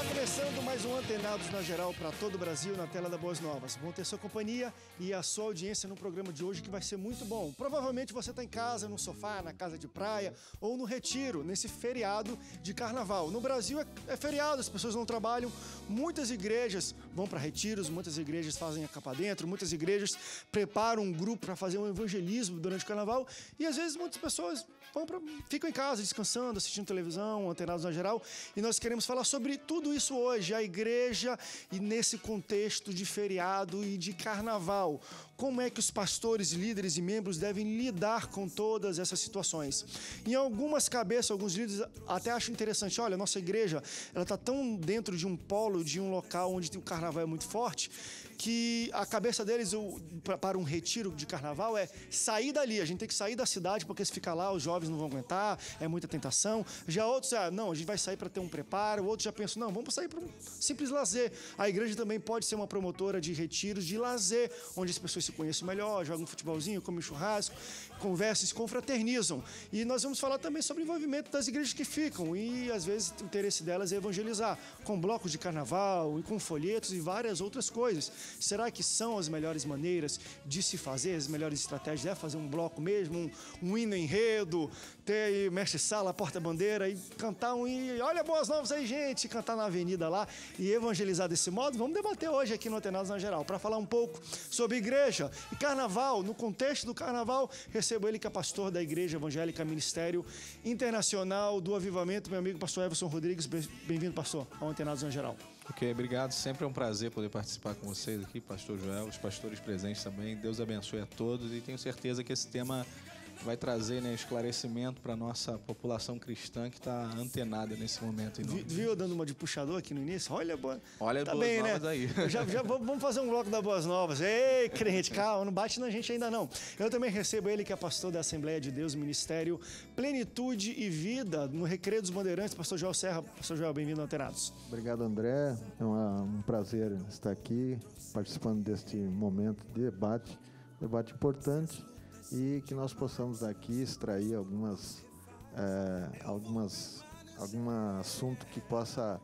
Começando mais um Antenados na Geral para todo o Brasil, na tela da Boas Novas. Vão ter sua companhia e a sua audiência no programa de hoje, que vai ser muito bom. Provavelmente você está em casa, no sofá, na casa de praia ou no retiro, nesse feriado de carnaval. No Brasil é feriado, as pessoas não trabalham. Muitas igrejas vão para retiros, muitas igrejas fazem a capa dentro, muitas igrejas preparam um grupo para fazer um evangelismo durante o carnaval. E às vezes muitas pessoas ficam em casa descansando, assistindo televisão, Antenados na Geral. E nós queremos falar sobre tudo isso hoje, a igreja e nesse contexto de feriado e de carnaval. Como é que os pastores, líderes e membros devem lidar com todas essas situações? Em algumas cabeças, alguns líderes até acham interessante, olha, nossa igreja, ela está tão dentro de um polo, de um local onde o carnaval é muito forte, que a cabeça deles para um retiro de carnaval é sair dali, a gente tem que sair da cidade, porque se ficar lá os jovens não vão aguentar, é muita tentação. Já outros, não, a gente vai sair para ter um preparo, outros já pensam, não, vamos sair para um simples lazer. A igreja também pode ser uma promotora de retiros de lazer, onde as pessoas se conhecem melhor, jogam um futebolzinho, comem churrasco, conversam, se confraternizam. E nós vamos falar também sobre o envolvimento das igrejas que ficam, e às vezes o interesse delas é evangelizar, com blocos de carnaval, e com folhetos e várias outras coisas. Será que são as melhores maneiras de se fazer, as melhores estratégias? É fazer um bloco mesmo, um hino enredo, ter aí mestre-sala, porta-bandeira e cantar um hino, olha, boas novas aí, gente, cantar na avenida lá e evangelizar desse modo? Vamos debater hoje aqui no Antenados na Geral, para falar um pouco sobre igreja e carnaval. No contexto do carnaval, recebo ele que é pastor da Igreja Evangélica Ministério Internacional do Avivamento, meu amigo pastor Everson Rodrigues. Bem-vindo, pastor, ao Antenados na Geral. Ok, obrigado. Sempre é um prazer poder participar com vocês aqui, pastor Joel, os pastores presentes também. Deus abençoe a todos e tenho certeza que esse tema vai trazer, né, esclarecimento para a nossa população cristã que está antenada nesse momento. Viu eu dando uma de puxador aqui no início? Olha tá Boas bem, Novas, né? aí. Já vamos fazer um bloco da Boas Novas. Ei, crente, calma, não bate na gente ainda não. Eu também recebo ele que é pastor da Assembleia de Deus, Ministério Plenitude e Vida, no Recreio dos Bandeirantes, pastor Joel Serra. Pastor Joel, bem-vindo ao Antenados. Obrigado, André. É um prazer estar aqui participando deste momento de debate importante, e que nós possamos daqui extrair algum assunto que possa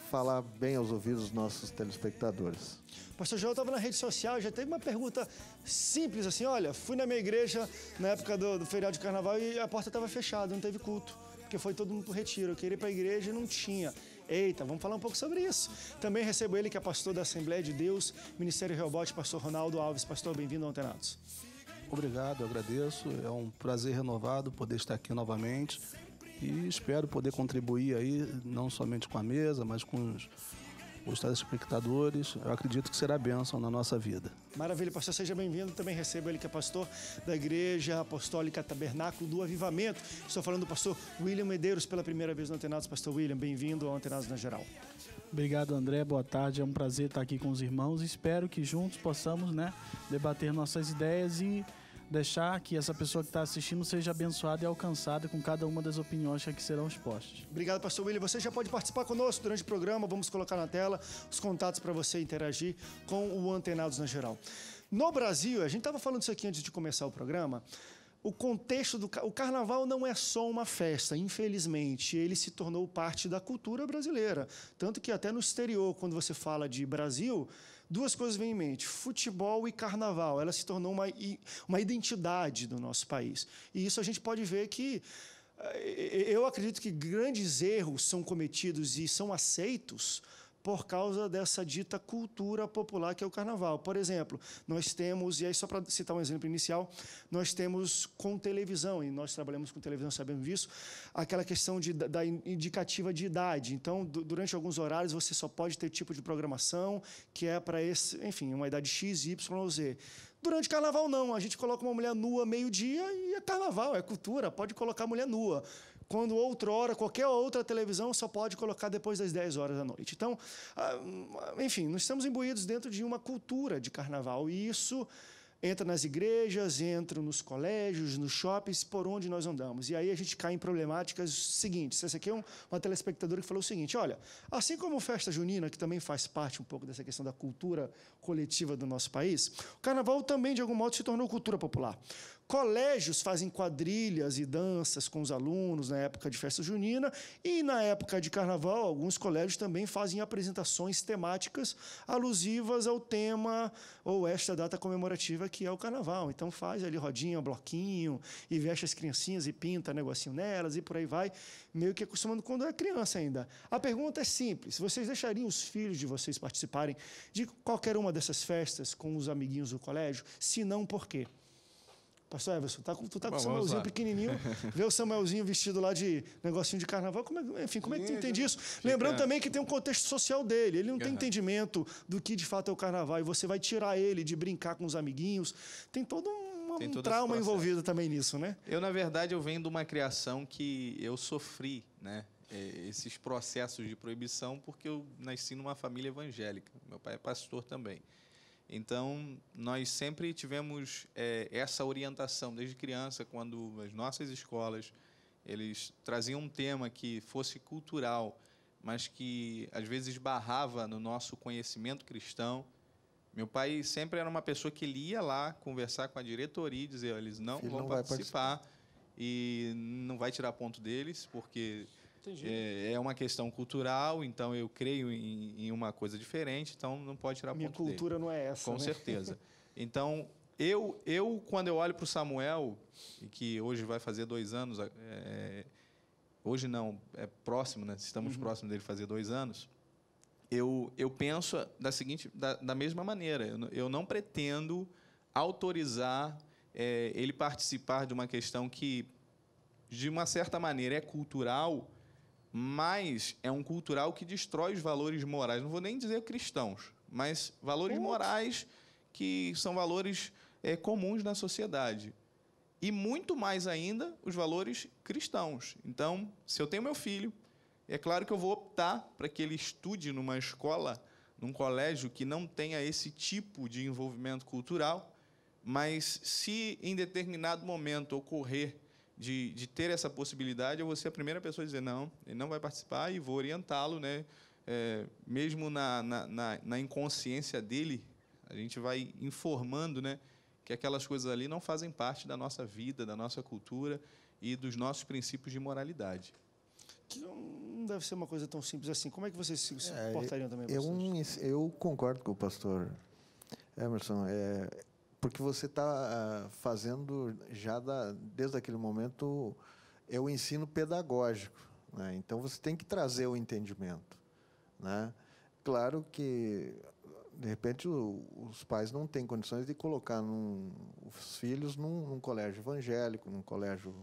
falar bem aos ouvidos dos nossos telespectadores. Pastor Joel estava na rede social, já teve uma pergunta simples assim, olha, fui na minha igreja na época do feriado de carnaval e a porta estava fechada, não teve culto, porque foi todo mundo para o retiro, eu queria ir para a igreja e não tinha. Eita, vamos falar um pouco sobre isso. Também recebo ele que é pastor da Assembleia de Deus, Ministério Rehobote, pastor Ronaldo Alves. Pastor, bem-vindo ao Antenados. Obrigado, agradeço. É um prazer renovado poder estar aqui novamente e espero poder contribuir aí, não somente com a mesa, mas com os telespectadores. Eu acredito que será bênção na nossa vida. Maravilha, pastor, seja bem-vindo. Também recebo ele que é pastor da Igreja Apostólica Tabernáculo do Avivamento. Estou falando do pastor William Medeiros pela primeira vez no Antenados. Pastor William, bem-vindo ao Antenados na Geral. Obrigado, André. Boa tarde. É um prazer estar aqui com os irmãos. Espero que juntos possamos, debater nossas ideias e deixar que essa pessoa que está assistindo seja abençoada e alcançada com cada uma das opiniões que aqui serão expostas. Obrigado, pastor William. Você já pode participar conosco durante o programa. Vamos colocar na tela os contatos para você interagir com o Antenados na Geral. No Brasil, a gente estava falando isso aqui antes de começar o programa, o contexto o carnaval não é só uma festa, infelizmente, ele se tornou parte da cultura brasileira. Tanto que até no exterior, quando você fala de Brasil, duas coisas vêm em mente, futebol e carnaval. Ela se tornou uma identidade do nosso país. E isso a gente pode ver que, eu acredito que grandes erros são cometidos e são aceitos por causa dessa dita cultura popular que é o carnaval. Por exemplo, nós temos, e aí só para citar um exemplo inicial, nós temos com televisão, e nós trabalhamos com televisão, sabemos disso, aquela questão da indicativa de idade. Então, durante alguns horários, você só pode ter tipo de programação que é para uma idade X, Y ou Z. Durante carnaval, não. A gente coloca uma mulher nua meio-dia e é carnaval, é cultura, pode colocar mulher nua. Quando outrora, qualquer outra televisão só pode colocar depois das 10 horas da noite. Então, enfim, nós estamos imbuídos dentro de uma cultura de carnaval e isso entra nas igrejas, entra nos colégios, nos shoppings, por onde nós andamos. E aí a gente cai em problemáticas seguintes. Essa aqui é uma telespectadora que falou o seguinte, olha, assim como festa junina, que também faz parte um pouco dessa questão da cultura coletiva do nosso país, o carnaval também, de algum modo, se tornou cultura popular. Colégios fazem quadrilhas e danças com os alunos na época de festa junina e, na época de carnaval, alguns colégios também fazem apresentações temáticas alusivas ao tema ou esta data comemorativa que é o carnaval. Então, faz ali rodinha, bloquinho, e veste as criancinhas e pinta negocinho nelas e por aí vai, meio que acostumando quando é criança ainda. A pergunta é simples. Vocês deixariam os filhos de vocês participarem de qualquer uma dessas festas com os amiguinhos do colégio? Se não, por quê? Pastor Everson, tu tá com o Samuelzinho pequenininho, vê o Samuelzinho vestido lá de negocinho de carnaval, como é que tu entende isso? Lembrando também que tem um contexto social dele, ele não tem entendimento do que de fato é o carnaval, e você vai tirar ele de brincar com os amiguinhos, tem todo um trauma envolvido também nisso, né? Eu, na verdade, eu venho de uma criação que eu sofri, né? Esses processos de proibição, porque eu nasci numa família evangélica, meu pai é pastor também. Então, nós sempre tivemos essa orientação desde criança, quando as nossas escolas eles traziam um tema que fosse cultural, mas que às vezes esbarrava no nosso conhecimento cristão. Meu pai sempre era uma pessoa que ele ia lá conversar com a diretoria e dizer, eles não vão participar e não vai tirar ponto deles, porque é uma questão cultural, então eu creio em uma coisa diferente, então não pode tirar ponto dele. Minha cultura não é essa, com certeza. Então, eu quando eu olho para o Samuel, que hoje vai fazer 2 anos, hoje não, é próximo, né? Estamos próximos dele fazer 2 anos, eu penso da mesma maneira. Eu não pretendo autorizar ele participar de uma questão que, de uma certa maneira, é cultural, mas é um cultural que destrói os valores morais. Não vou nem dizer cristãos, mas valores morais que são valores comuns na sociedade. E muito mais ainda os valores cristãos. Então, se eu tenho meu filho, é claro que eu vou optar para que ele estude numa escola, num colégio que não tenha esse tipo de envolvimento cultural, mas se em determinado momento ocorrer de ter essa possibilidade, eu vou ser a primeira pessoa a dizer não, ele não vai participar, e vou orientá-lo, né? Mesmo na inconsciência dele, a gente vai informando, né, que aquelas coisas ali não fazem parte da nossa vida, da nossa cultura e dos nossos princípios de moralidade. Que não deve ser uma coisa tão simples assim. Como é que vocês se portariam também? Eu concordo com o pastor Emerson. Porque você está fazendo já desde aquele momento o ensino pedagógico, né? Então você tem que trazer o entendimento, né? Claro que de repente os pais não têm condições de colocar os filhos num colégio evangélico, num colégio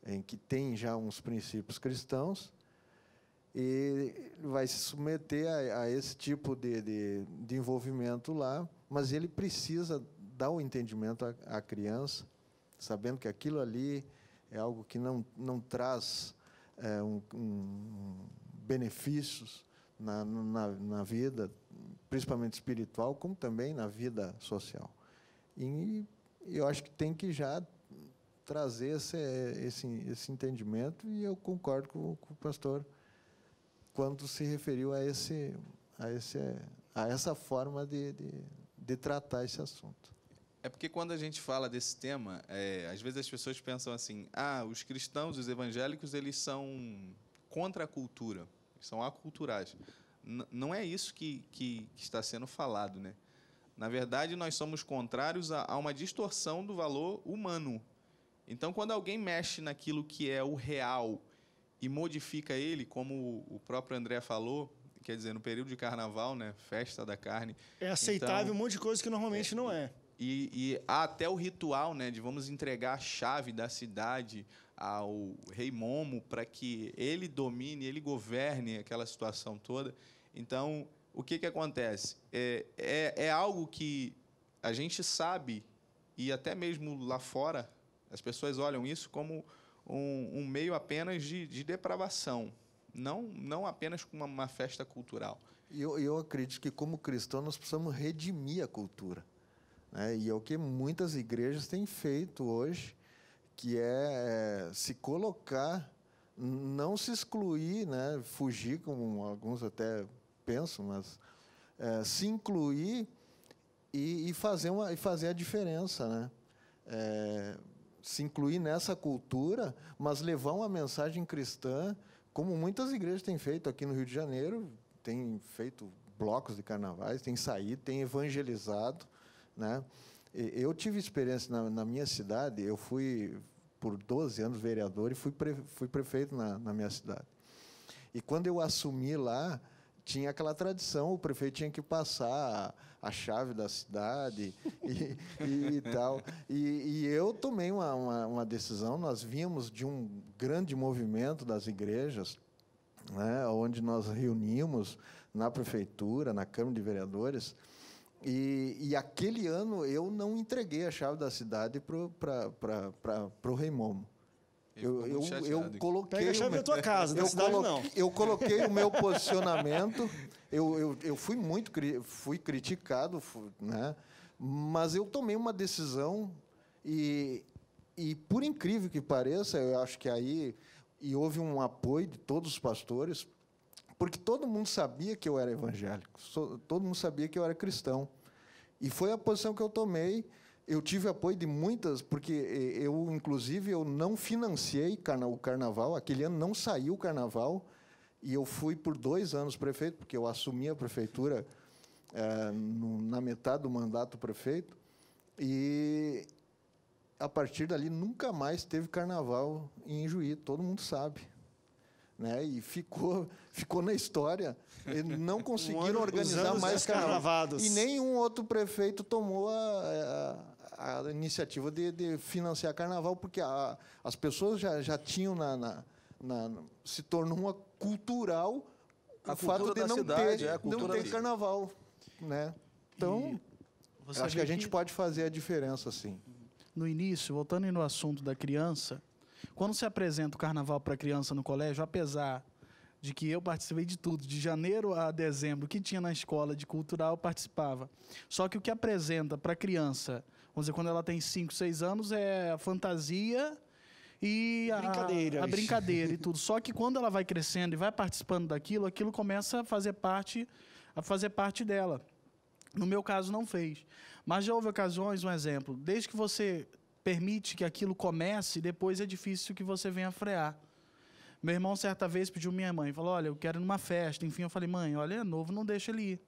em que tem já uns princípios cristãos, e vai se submeter a esse tipo de envolvimento lá, mas ele precisa dar o entendimento à criança, sabendo que aquilo ali é algo que não traz benefícios na vida, principalmente espiritual, como também na vida social. E eu acho que tem que já trazer esse entendimento, e eu concordo com o pastor quando se referiu a essa forma de tratar esse assunto. É porque quando a gente fala desse tema, às vezes as pessoas pensam assim, os cristãos, os evangélicos, eles são contra a cultura, são aculturais. Não é isso que está sendo falado, né? Na verdade, nós somos contrários a uma distorção do valor humano. Então, quando alguém mexe naquilo que é o real e modifica ele, como o próprio André falou, quer dizer, no período de carnaval, né, festa da carne. É aceitável um monte de coisa que normalmente não é. E há até o ritual, né, de vamos entregar a chave da cidade ao rei Momo para que ele domine, ele governe aquela situação toda. Então, o que acontece? É algo que a gente sabe, e até mesmo lá fora, as pessoas olham isso como um meio apenas de depravação, não apenas como uma festa cultural. Eu acredito que, como cristão, nós precisamos redimir a cultura, né? E é o que muitas igrejas têm feito hoje, que é se colocar, não se excluir, né? Fugir, como alguns até pensam, mas se incluir e fazer a diferença, né? Se incluir nessa cultura, mas levar uma mensagem cristã, como muitas igrejas têm feito aqui no Rio de Janeiro, têm feito blocos de carnavais, têm saído, têm evangelizado, né? Eu tive experiência na minha cidade, eu fui por 12 anos vereador e fui prefeito na minha cidade. E quando eu assumi lá, tinha aquela tradição, o prefeito tinha que passar a chave da cidade e tal. E eu tomei uma decisão, nós vínhamos de um grande movimento das igrejas, né, onde nós reunimos na prefeitura, na Câmara de Vereadores, e aquele ano eu não entreguei a chave da cidade para o Rei Momo. Eu coloquei. Pega a chave da tua casa, da cidade não. Eu coloquei o meu posicionamento. Eu fui criticado, né? Mas eu tomei uma decisão e por incrível que pareça, eu acho que aí houve um apoio de todos os pastores, porque todo mundo sabia que eu era evangélico, todo mundo sabia que eu era cristão, e foi a posição que eu tomei. Eu tive apoio de muitas, porque inclusive, eu não financiei o carnaval. Aquele ano não saiu o carnaval, e eu fui por 2 anos prefeito, porque eu assumi a prefeitura na metade do mandato do prefeito, e a partir dali nunca mais teve carnaval em Juí, todo mundo sabe, né? E ficou na história. Eles não conseguiram organizar mais carnaval. E nenhum outro prefeito tomou a iniciativa de financiar carnaval, porque as pessoas já tinham se tornou uma cultural o fato de não ter carnaval, né? Então, acho que a gente pode fazer a diferença, sim. No início, voltando no assunto da criança, quando se apresenta o carnaval para a criança no colégio, apesar de que eu participei de tudo, de janeiro a dezembro, que tinha na escola de cultural, eu participava. Só que o que apresenta para a criança, vamos dizer, quando ela tem 5, 6 anos, é a fantasia e a brincadeira e tudo. Só que quando ela vai crescendo e vai participando daquilo, aquilo começa a fazer parte dela. No meu caso, não fez. Mas já houve ocasiões, um exemplo, desde que você permite que aquilo comece, depois é difícil que você venha frear. Meu irmão, certa vez, pediu minha mãe, falou, olha, eu quero ir numa festa. Enfim, eu falei, mãe, olha, é novo, não deixa ele ir.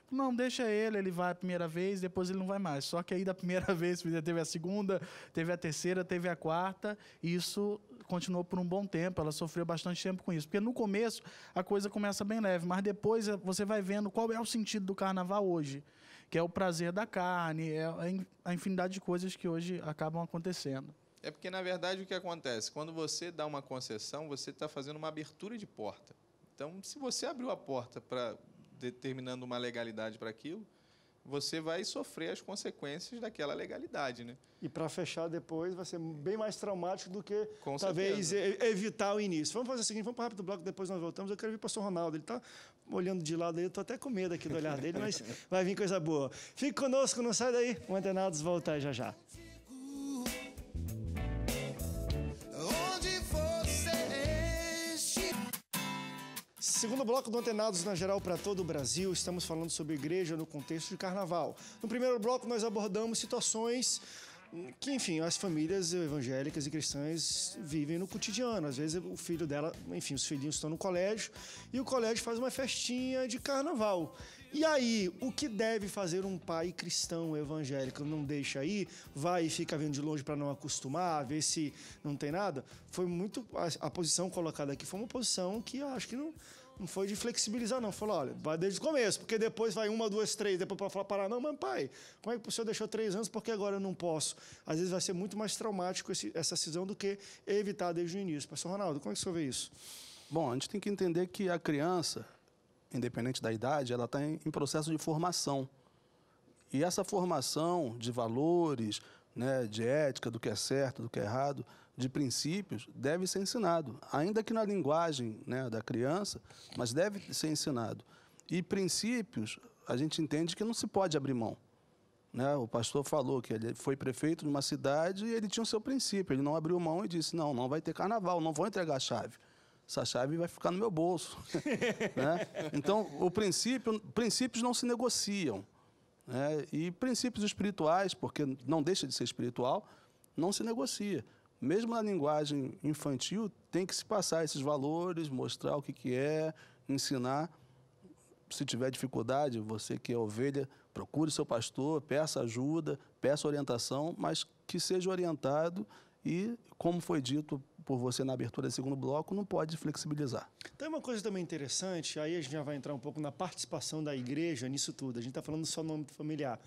Não, deixa ele vai a primeira vez, depois ele não vai mais. Só que aí, da primeira vez, teve a segunda, teve a terceira, teve a quarta, e isso continuou por um bom tempo. Ela sofreu bastante tempo com isso. Porque no começo, a coisa começa bem leve, mas depois você vai vendo qual é o sentido do carnaval hoje, que é o prazer da carne, é a infinidade de coisas que hoje acabam acontecendo. É porque, na verdade, o que acontece? Quando você dá uma concessão, você está fazendo uma abertura de porta. Então, se você abriu a porta determinando uma legalidade para aquilo, você vai sofrer as consequências daquela legalidade, né? E para fechar depois vai ser bem mais traumático do que, com talvez, certeza, evitar o início. Vamos fazer o seguinte, vamos para o rápido bloco, depois nós voltamos. Eu quero ver o pastor Ronaldo, ele está olhando de lado aí, eu estou até com medo aqui do olhar dele, mas vai vir coisa boa. Fique conosco, não sai daí. O Antenados volta aí já já. Segundo bloco do Antenados na geral para todo o Brasil, estamos falando sobre igreja no contexto de carnaval. No primeiro bloco nós abordamos situações que, enfim, as famílias evangélicas e cristãs vivem no cotidiano. Às vezes o filho dela, enfim, os filhinhos estão no colégio e o colégio faz uma festinha de carnaval. E aí, o que deve fazer um pai cristão evangélico? Não deixa aí, vai e fica vendo de longe para não acostumar, ver se não tem nada? Foi muito... A posição colocada aqui foi uma posição que eu acho que não foi de flexibilizar, não. Falou, olha, vai desde o começo, porque depois vai 1, 2, 3, depois para falar, parar, não, mas pai, como é que o senhor deixou 3 anos, porque agora eu não posso? Às vezes vai ser muito mais traumático essa decisão do que evitar desde o início. Pastor Ronaldo, como é que o senhor vê isso? Bom, a gente tem que entender que a criança, independente da idade, ela está em processo de formação. E essa formação de valores, né, de ética, do que é certo, do que é errado, de princípios, deve ser ensinado. Ainda que na linguagem, né, da criança, mas deve ser ensinado. E princípios, a gente entende que não se pode abrir mão. né? O pastor falou que ele foi prefeito de uma cidade e ele tinha o seu princípio. Ele não abriu mão e disse, não vai ter carnaval, não vou entregar a chave. Essa chave vai ficar no meu bolso. Né? Então, princípios não se negociam. Né? E princípios espirituais, porque não deixa de ser espiritual, não se negocia. Mesmo na linguagem infantil, tem que se passar esses valores, mostrar o que é, ensinar. Se tiver dificuldade, você que é ovelha, procure seu pastor, peça ajuda, peça orientação, mas que seja orientado e, como foi dito por você na abertura do segundo bloco, não pode flexibilizar. Tem uma coisa também interessante, aí a gente já vai entrar um pouco na participação da igreja nisso tudo. A gente está falando só no âmbito familiar.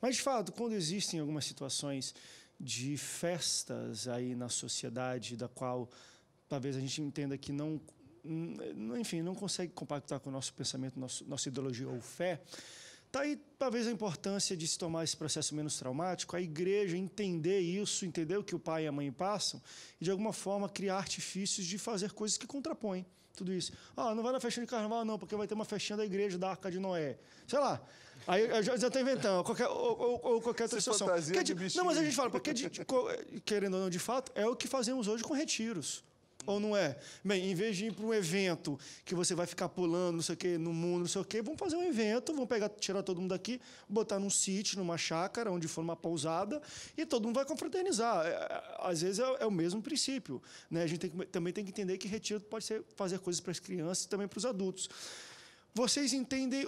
Mas, de fato, quando existem algumas situações de festas aí na sociedade, da qual talvez a gente entenda que não consegue compactar com o nosso pensamento, nossa ideologia ou fé, está aí talvez a importância de se tomar esse processo menos traumático, a igreja entender isso, entender o que o pai e a mãe passam e, de alguma forma, criar artifícios de fazer coisas que contrapõem tudo isso. Não vai na festinha de carnaval não, porque vai ter uma festinha da igreja da Arca de Noé. Sei lá. Aí eu já estou inventando, qualquer outra situação. Não, mas a gente fala, porque, querendo ou não, de fato, é o que fazemos hoje com retiros. Ou não é? Bem, em vez de ir para um evento que você vai ficar pulando, não sei o quê, no mundo, não sei o quê, vamos fazer um evento, vamos tirar todo mundo daqui, botar num sítio, numa chácara, onde for uma pousada, e todo mundo vai confraternizar. Às vezes é o mesmo princípio. Né? A gente também tem que entender que retiro pode ser fazer coisas para as crianças e também para os adultos. Vocês entendem,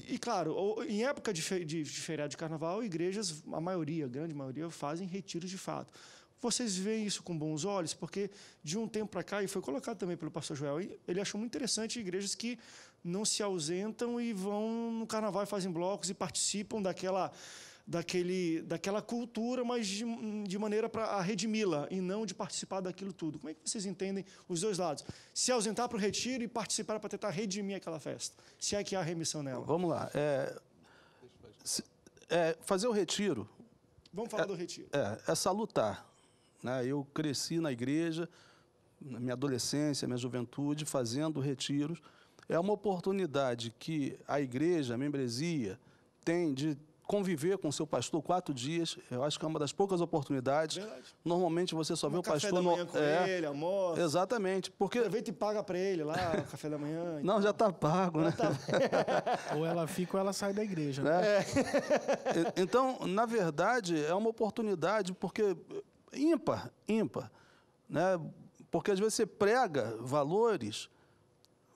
e claro, em época de feriado de carnaval, igrejas, a grande maioria, fazem retiros de fato. Vocês veem isso com bons olhos? Porque de um tempo para cá, e foi colocado também pelo pastor Joel, ele achou muito interessante igrejas que não se ausentam e vão no carnaval e fazem blocos e participam daquela cultura, mas de maneira para redimi-la e não de participar daquilo tudo. Como é que vocês entendem os dois lados? Se ausentar para o retiro e participar para tentar redimir aquela festa, se é que há remissão nela. Vamos lá. Fazer o retiro... Vamos falar do retiro. É salutar. Né? Eu cresci na igreja, na minha adolescência, minha juventude, fazendo retiros. É uma oportunidade que a igreja, a membresia, tem de conviver com o seu pastor 4 dias. Eu acho que é uma das poucas oportunidades. Verdade. Normalmente você só vê o pastor... Café da manhã com ele, almoço. Exatamente. Porque... Aproveita e paga para ele lá o café da manhã. Não, já está pago, né? Ou ela fica ou ela sai da igreja. Né? Então, na verdade, é uma oportunidade porque ímpar, né? Porque às vezes você prega valores,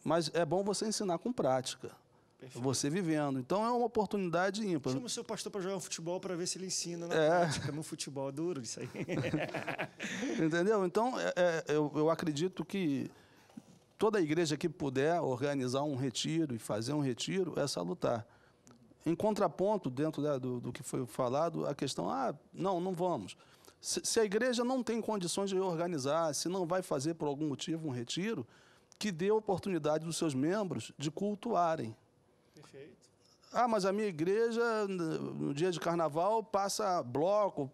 mas é bom você ensinar com prática. Perfeito. Você vivendo. Então, é uma oportunidade ímpar. Chama o seu pastor para jogar um futebol para ver se ele ensina na prática, no futebol. Duro isso aí. Entendeu? Então, eu acredito que toda igreja que puder organizar um retiro e fazer um retiro é salutar. Em contraponto, dentro do que foi falado, a questão, não vamos. Se a igreja não tem condições de organizar, se não vai fazer por algum motivo um retiro, que dê oportunidade dos seus membros de cultuarem. Perfeito. Mas a minha igreja, no dia de carnaval, passa bloco,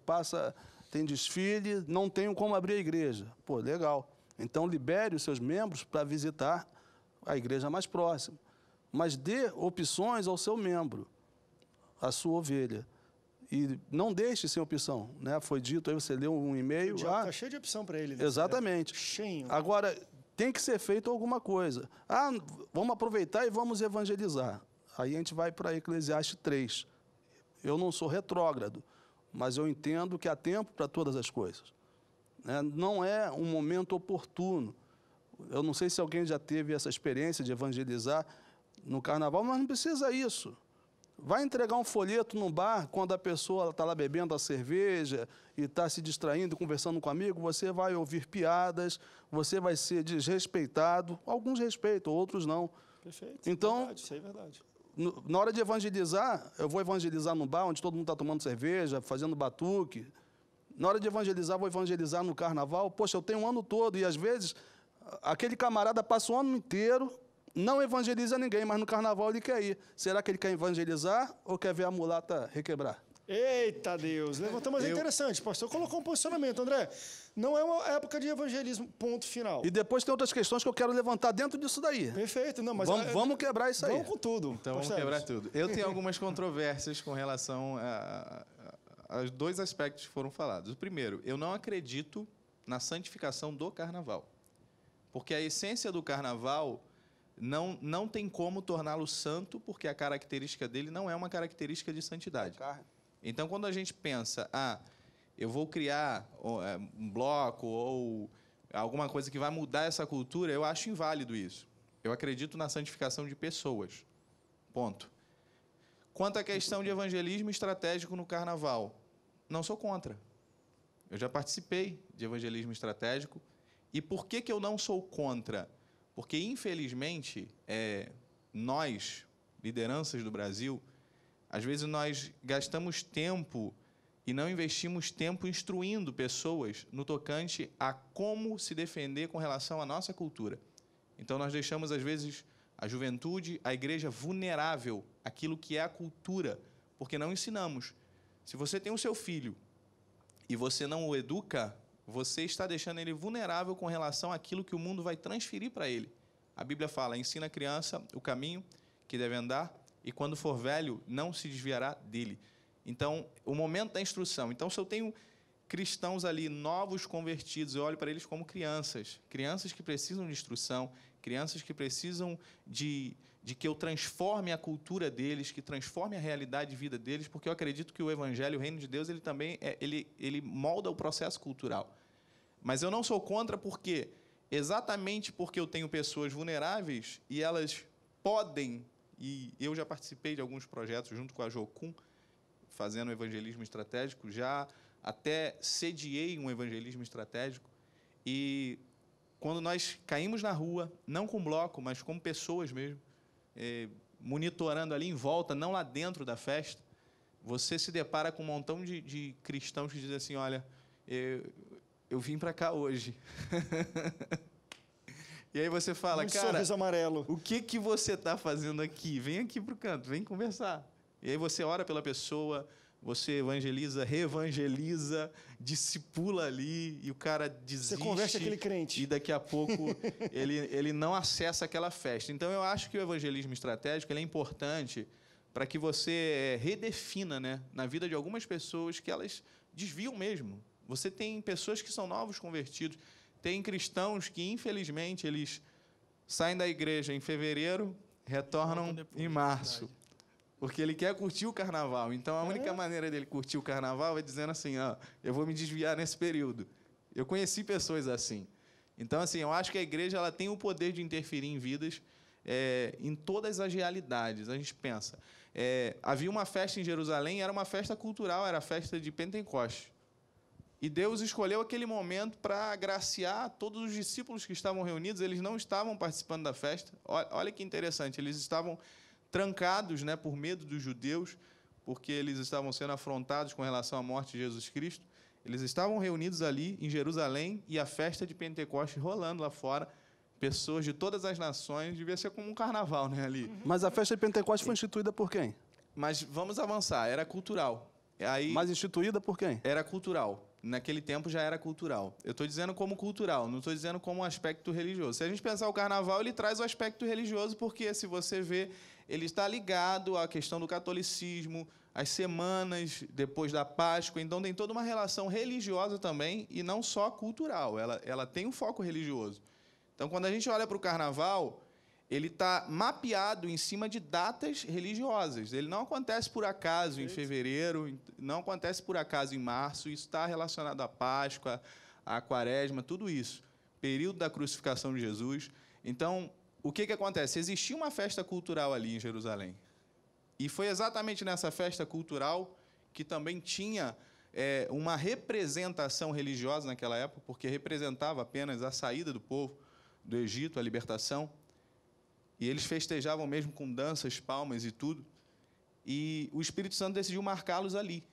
tem desfile, não tenho como abrir a igreja. Pô, legal. Então, libere os seus membros para visitar a igreja mais próxima. Mas dê opções ao seu membro, à sua ovelha. E não deixe sem opção. Né? Foi dito, aí você leu um e-mail... Está cheio de opção para ele. Né? Exatamente. Cheio. Agora, tem que ser feito alguma coisa. Vamos aproveitar e vamos evangelizar. Aí a gente vai para Eclesiastes 3. Eu não sou retrógrado, mas eu entendo que há tempo para todas as coisas. Né? Não é um momento oportuno. Eu não sei se alguém já teve essa experiência de evangelizar no carnaval, mas não precisa isso. Vai entregar um folheto num bar, quando a pessoa está lá bebendo a cerveja e está se distraindo, conversando com um amigo, você vai ouvir piadas, você vai ser desrespeitado. Alguns respeitam, outros não. Perfeito. Então, verdade, isso é verdade. Na hora de evangelizar, eu vou evangelizar num bar onde todo mundo está tomando cerveja, fazendo batuque. Na hora de evangelizar, vou evangelizar no carnaval. Poxa, eu tenho um ano todo e, às vezes, aquele camarada passa o ano inteiro, não evangeliza ninguém, mas no carnaval ele quer ir. Será que ele quer evangelizar ou quer ver a mulata requebrar? Eita Deus! Levantamos, é interessante. O pastor colocou um posicionamento, André. Não é uma época de evangelismo, ponto final. E depois tem outras questões que eu quero levantar dentro disso daí. Perfeito, não, mas Vamos quebrar isso aí. Vamos com tudo. Então vamos quebrar tudo. Eu tenho algumas controvérsias com relação aos dois aspectos que foram falados. O primeiro, eu não acredito na santificação do carnaval. Porque a essência do carnaval não tem como torná-lo santo, porque a característica dele não é uma característica de santidade. Então, quando a gente pensa, eu vou criar um bloco ou alguma coisa que vai mudar essa cultura, eu acho inválido isso. Eu acredito na santificação de pessoas. Ponto. Quanto à questão de evangelismo estratégico no carnaval, não sou contra. Eu já participei de evangelismo estratégico. E por que eu não sou contra? Porque, infelizmente, nós, lideranças do Brasil, às vezes nós gastamos tempo e não investimos tempo instruindo pessoas no tocante a como se defender com relação à nossa cultura. Então, nós deixamos, às vezes, a juventude, a igreja vulnerável àquilo que é a cultura, porque não ensinamos. Se você tem o seu filho e você não o educa, você está deixando ele vulnerável com relação àquilo que o mundo vai transferir para ele. A Bíblia fala, ensina a criança o caminho que deve andar, e quando for velho, não se desviará dele. Então, o momento da instrução. Então, se eu tenho cristãos ali, novos convertidos, eu olho para eles como crianças. Crianças que precisam de instrução, crianças que precisam de que eu transforme a cultura deles, que transforme a realidade de vida deles, porque eu acredito que o Evangelho, o Reino de Deus, ele também ele molda o processo cultural. Mas eu não sou contra porque, exatamente porque eu tenho pessoas vulneráveis e elas podem, e eu já participei de alguns projetos junto com a Jocum, fazendo evangelismo estratégico, já até sediei um evangelismo estratégico, e quando nós caímos na rua, não com bloco, mas como pessoas mesmo, monitorando ali em volta, não lá dentro da festa, você se depara com um montão de cristãos que dizem assim, olha, eu vim para cá hoje. E aí você fala, cara, sorriso amarelo. O que você está fazendo aqui? Vem aqui para o canto, vem conversar. E aí você ora pela pessoa, você evangeliza, reevangeliza, discipula ali, e o cara desiste. Você converte aquele crente. E daqui a pouco ele não acessa aquela festa. Então, eu acho que o evangelismo estratégico ele é importante para que você redefina, né, na vida de algumas pessoas que elas desviam mesmo. Você tem pessoas que são novos convertidos, tem cristãos que, infelizmente, eles saem da igreja em fevereiro, retornam em março. Porque ele quer curtir o carnaval. Então, a única maneira dele curtir o carnaval é dizendo assim, eu vou me desviar nesse período. Eu conheci pessoas assim. Então, assim, eu acho que a igreja ela tem o poder de interferir em vidas em todas as realidades. A gente pensa. Havia uma festa em Jerusalém, era uma festa cultural, era a festa de Pentecostes. E Deus escolheu aquele momento para agraciar todos os discípulos que estavam reunidos. Eles não estavam participando da festa. Olha que interessante, eles estavam trancados, né, por medo dos judeus, porque eles estavam sendo afrontados com relação à morte de Jesus Cristo. Eles estavam reunidos ali em Jerusalém e a festa de Pentecostes rolando lá fora. Pessoas de todas as nações, devia ser como um carnaval, né, ali. Mas a festa de Pentecostes foi instituída por quem? Mas vamos avançar, era cultural. Mas instituída por quem? Era cultural. Naquele tempo já era cultural. Eu estou dizendo como cultural, não estou dizendo como um aspecto religioso. Se a gente pensar o carnaval, ele traz o aspecto religioso, porque, se você vê, ele está ligado à questão do catolicismo, às semanas depois da Páscoa. Então, tem toda uma relação religiosa também, e não só cultural. Ela tem um foco religioso. Então, quando a gente olha para o carnaval, ele está mapeado em cima de datas religiosas. Ele não acontece por acaso em fevereiro, não acontece por acaso em março. Isso está relacionado à Páscoa, à Quaresma, tudo isso. Período da crucificação de Jesus. Então, o que acontece? Existia uma festa cultural ali em Jerusalém. E foi exatamente nessa festa cultural que também tinha uma representação religiosa naquela época, porque representava apenas a saída do povo do Egito, a libertação. E eles festejavam mesmo com danças, palmas e tudo. E o Espírito Santo decidiu marcá-los ali.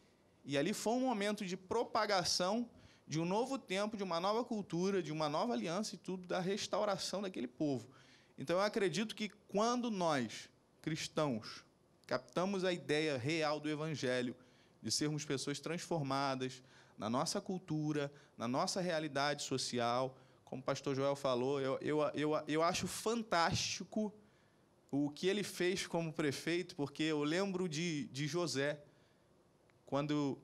E ali foi um momento de propagação de um novo tempo, de uma nova cultura, de uma nova aliança e tudo, da restauração daquele povo. Então, eu acredito que quando nós, cristãos, captamos a ideia real do Evangelho, de sermos pessoas transformadas na nossa cultura, na nossa realidade social. Como o pastor Joel falou, eu acho fantástico o que ele fez como prefeito, porque eu lembro de José, quando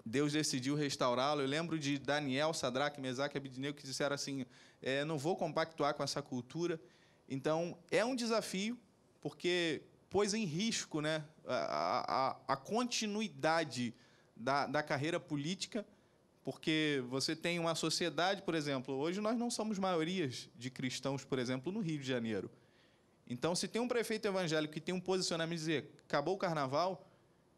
Deus decidiu restaurá-lo. Eu lembro de Daniel, Sadraque, Mesaque e Abednego, que disseram assim, não vou compactuar com essa cultura. Então, é um desafio, porque pôs em risco, né, a continuidade da carreira política, porque você tem uma sociedade, por exemplo, hoje nós não somos maiorias de cristãos, por exemplo, no Rio de Janeiro. Então, se tem um prefeito evangélico que tem um posicionamento de dizer acabou o carnaval,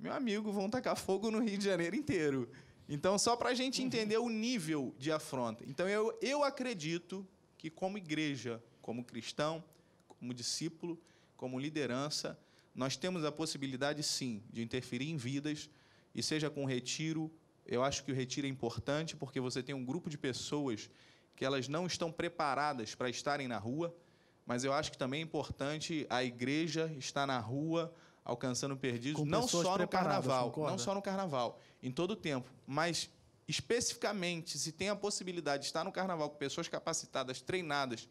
meu amigo, vão tacar fogo no Rio de Janeiro inteiro. Então, só para a gente entender o nível de afronta. Então, eu acredito que, como igreja, como cristão, como discípulo, como liderança, nós temos a possibilidade, sim, de interferir em vidas, e seja com retiro. Eu acho que o retiro é importante, porque você tem um grupo de pessoas que elas não estão preparadas para estarem na rua, mas eu acho que também é importante a igreja estar na rua, alcançando perdidos, não só no carnaval, não só no carnaval, em todo o tempo, mas especificamente, se tem a possibilidade de estar no carnaval com pessoas capacitadas, treinadas,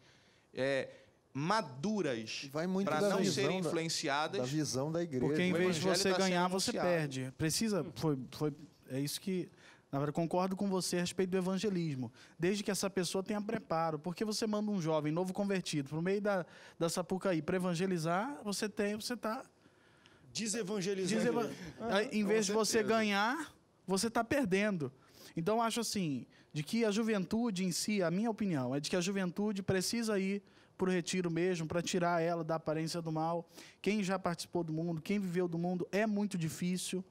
maduras, para não serem influenciadas. Da visão da igreja. Porque em vez de você ganhar, você perde. É isso que, na verdade, concordo com você a respeito do evangelismo. Desde que essa pessoa tenha preparo. Porque você manda um jovem novo convertido para o meio da Sapucaí para evangelizar, você está desevangelizando. Em vez de você ganhar, você está perdendo. Então, acho assim, de que a juventude em si, a minha opinião, é de que a juventude precisa ir para o retiro mesmo, para tirar ela da aparência do mal. Quem já participou do mundo, quem viveu do mundo, é muito difícil,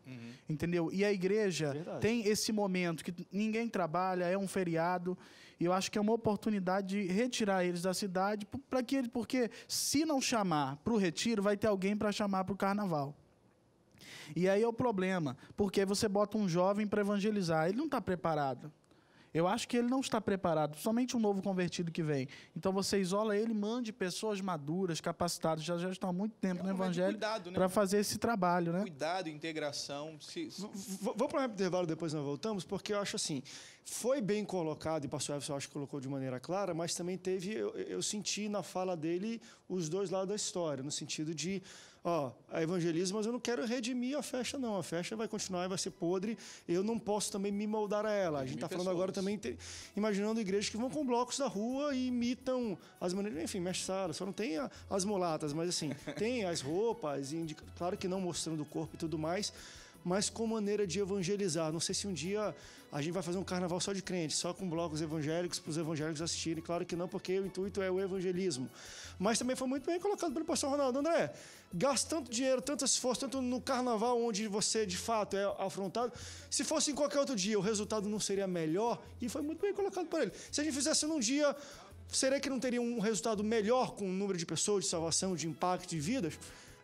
entendeu? E a igreja tem esse momento que ninguém trabalha, é um feriado, e eu acho que é uma oportunidade de retirar eles da cidade, porque se não chamar para o retiro, vai ter alguém para chamar para o carnaval. E aí é o problema, porque você bota um jovem para evangelizar, ele não está preparado. Eu acho que ele não está preparado, somente um novo convertido que vem. Então, você isola ele, mande pessoas maduras, capacitadas, já estão há muito tempo no Evangelho, para fazer esse trabalho. Né? Cuidado, integração. Vou para um rápido intervalo, depois nós voltamos, porque eu acho assim, foi bem colocado, e o pastor Everson acho que colocou de maneira clara, mas também teve, eu senti na fala dele os dois lados da história, no sentido de, a evangelismo, mas eu não quero redimir a festa, não. A festa vai continuar e vai ser podre. Eu não posso também me moldar a ela. A gente está falando agora também, imaginando igrejas que vão com blocos da rua e imitam as maneiras. Enfim, mestre Sara, só não tem as mulatas, mas assim, tem as roupas, claro que não mostrando o corpo e tudo mais, mas com maneira de evangelizar. Não sei se um dia a gente vai fazer um carnaval só de crentes, só com blocos evangélicos, para os evangélicos assistirem. Claro que não, porque o intuito é o evangelismo. Mas também foi muito bem colocado pelo pastor Ronaldo. André, gasta tanto dinheiro, tanto esforço, tanto no carnaval, onde você, de fato, é afrontado. Se fosse em qualquer outro dia, o resultado não seria melhor? E foi muito bem colocado por ele. Se a gente fizesse num dia, será que não teria um resultado melhor com o número de pessoas, de salvação, de impacto de vidas?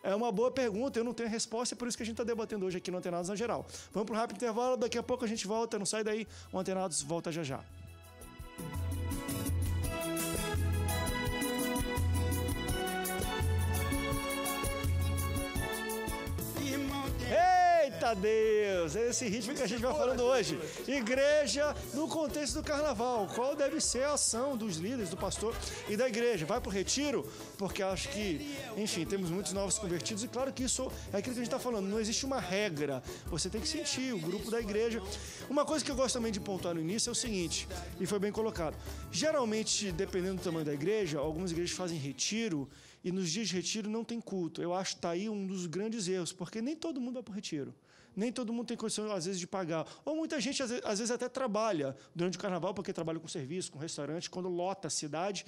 É uma boa pergunta, eu não tenho resposta, é por isso que a gente está debatendo hoje aqui no Antenados na Geral. Vamos para um rápido intervalo, daqui a pouco a gente volta, não sai daí, o Antenados volta já já. Eita Deus, é esse ritmo que a gente vai falando hoje. Igreja no contexto do carnaval. Qual deve ser a ação dos líderes, do pastor e da igreja? Vai para o retiro? Porque acho que, enfim, temos muitos novos convertidos e claro que isso é aquilo que a gente está falando. Não existe uma regra. Você tem que sentir o grupo da igreja. Uma coisa que eu gosto também de pontuar no início é o seguinte, e foi bem colocado. Geralmente, dependendo do tamanho da igreja, algumas igrejas fazem retiro e nos dias de retiro não tem culto. Eu acho que está aí um dos grandes erros, porque nem todo mundo vai para o retiro. Nem todo mundo tem condição, às vezes, de pagar. Ou muita gente, às vezes, até trabalha durante o carnaval, porque trabalha com serviço, com restaurante, quando lota a cidade,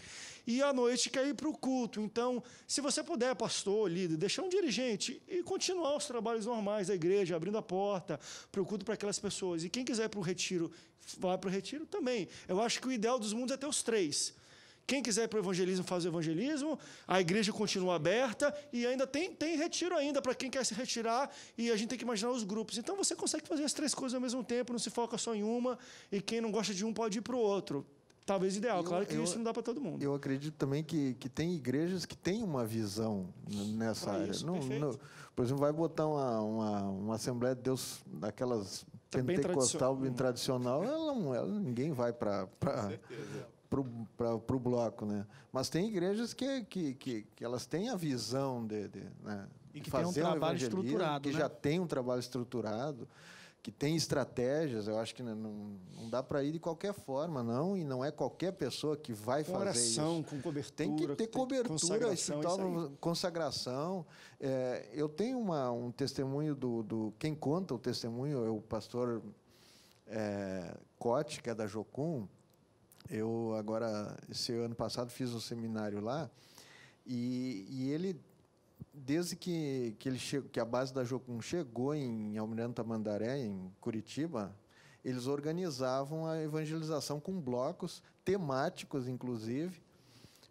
e à noite quer ir para o culto. Então, se você puder, pastor, líder, deixar um dirigente e continuar os trabalhos normais da igreja, abrindo a porta para o culto para aquelas pessoas. E quem quiser ir para o retiro, vai para o retiro também. Eu acho que o ideal dos mundos é ter os três. Quem quiser ir para o evangelismo, faz o evangelismo, a igreja continua aberta e ainda tem retiro ainda para quem quer se retirar e a gente tem que imaginar os grupos. Então, você consegue fazer as três coisas ao mesmo tempo, não se foca só em uma e quem não gosta de um pode ir para o outro. talvez ideal. Claro que isso não dá para todo mundo. Eu acredito também que tem igrejas que têm uma visão nessa área. Isso, Por exemplo, vai botar uma Assembleia de Deus daquelas Tá bem pentecostal, bem tradicional, ninguém vai para o bloco, né? Mas tem igrejas que elas têm a visão né, E que fazer tem um trabalho estruturado, que né? já tem um trabalho estruturado, que tem estratégias. Eu acho que não dá para ir de qualquer forma, não, e não é qualquer pessoa que vai Com fazer oração, isso. com cobertura. Tem que ter cobertura, consagração, consagração. Eu tenho um testemunho quem conta o testemunho é o pastor Cote, que é da Jocum. Eu agora, esse ano passado, fiz um seminário lá, e ele, desde que a base da Jocum chegou em Almirante Tamandaré, em Curitiba, eles organizavam a evangelização com blocos temáticos, inclusive,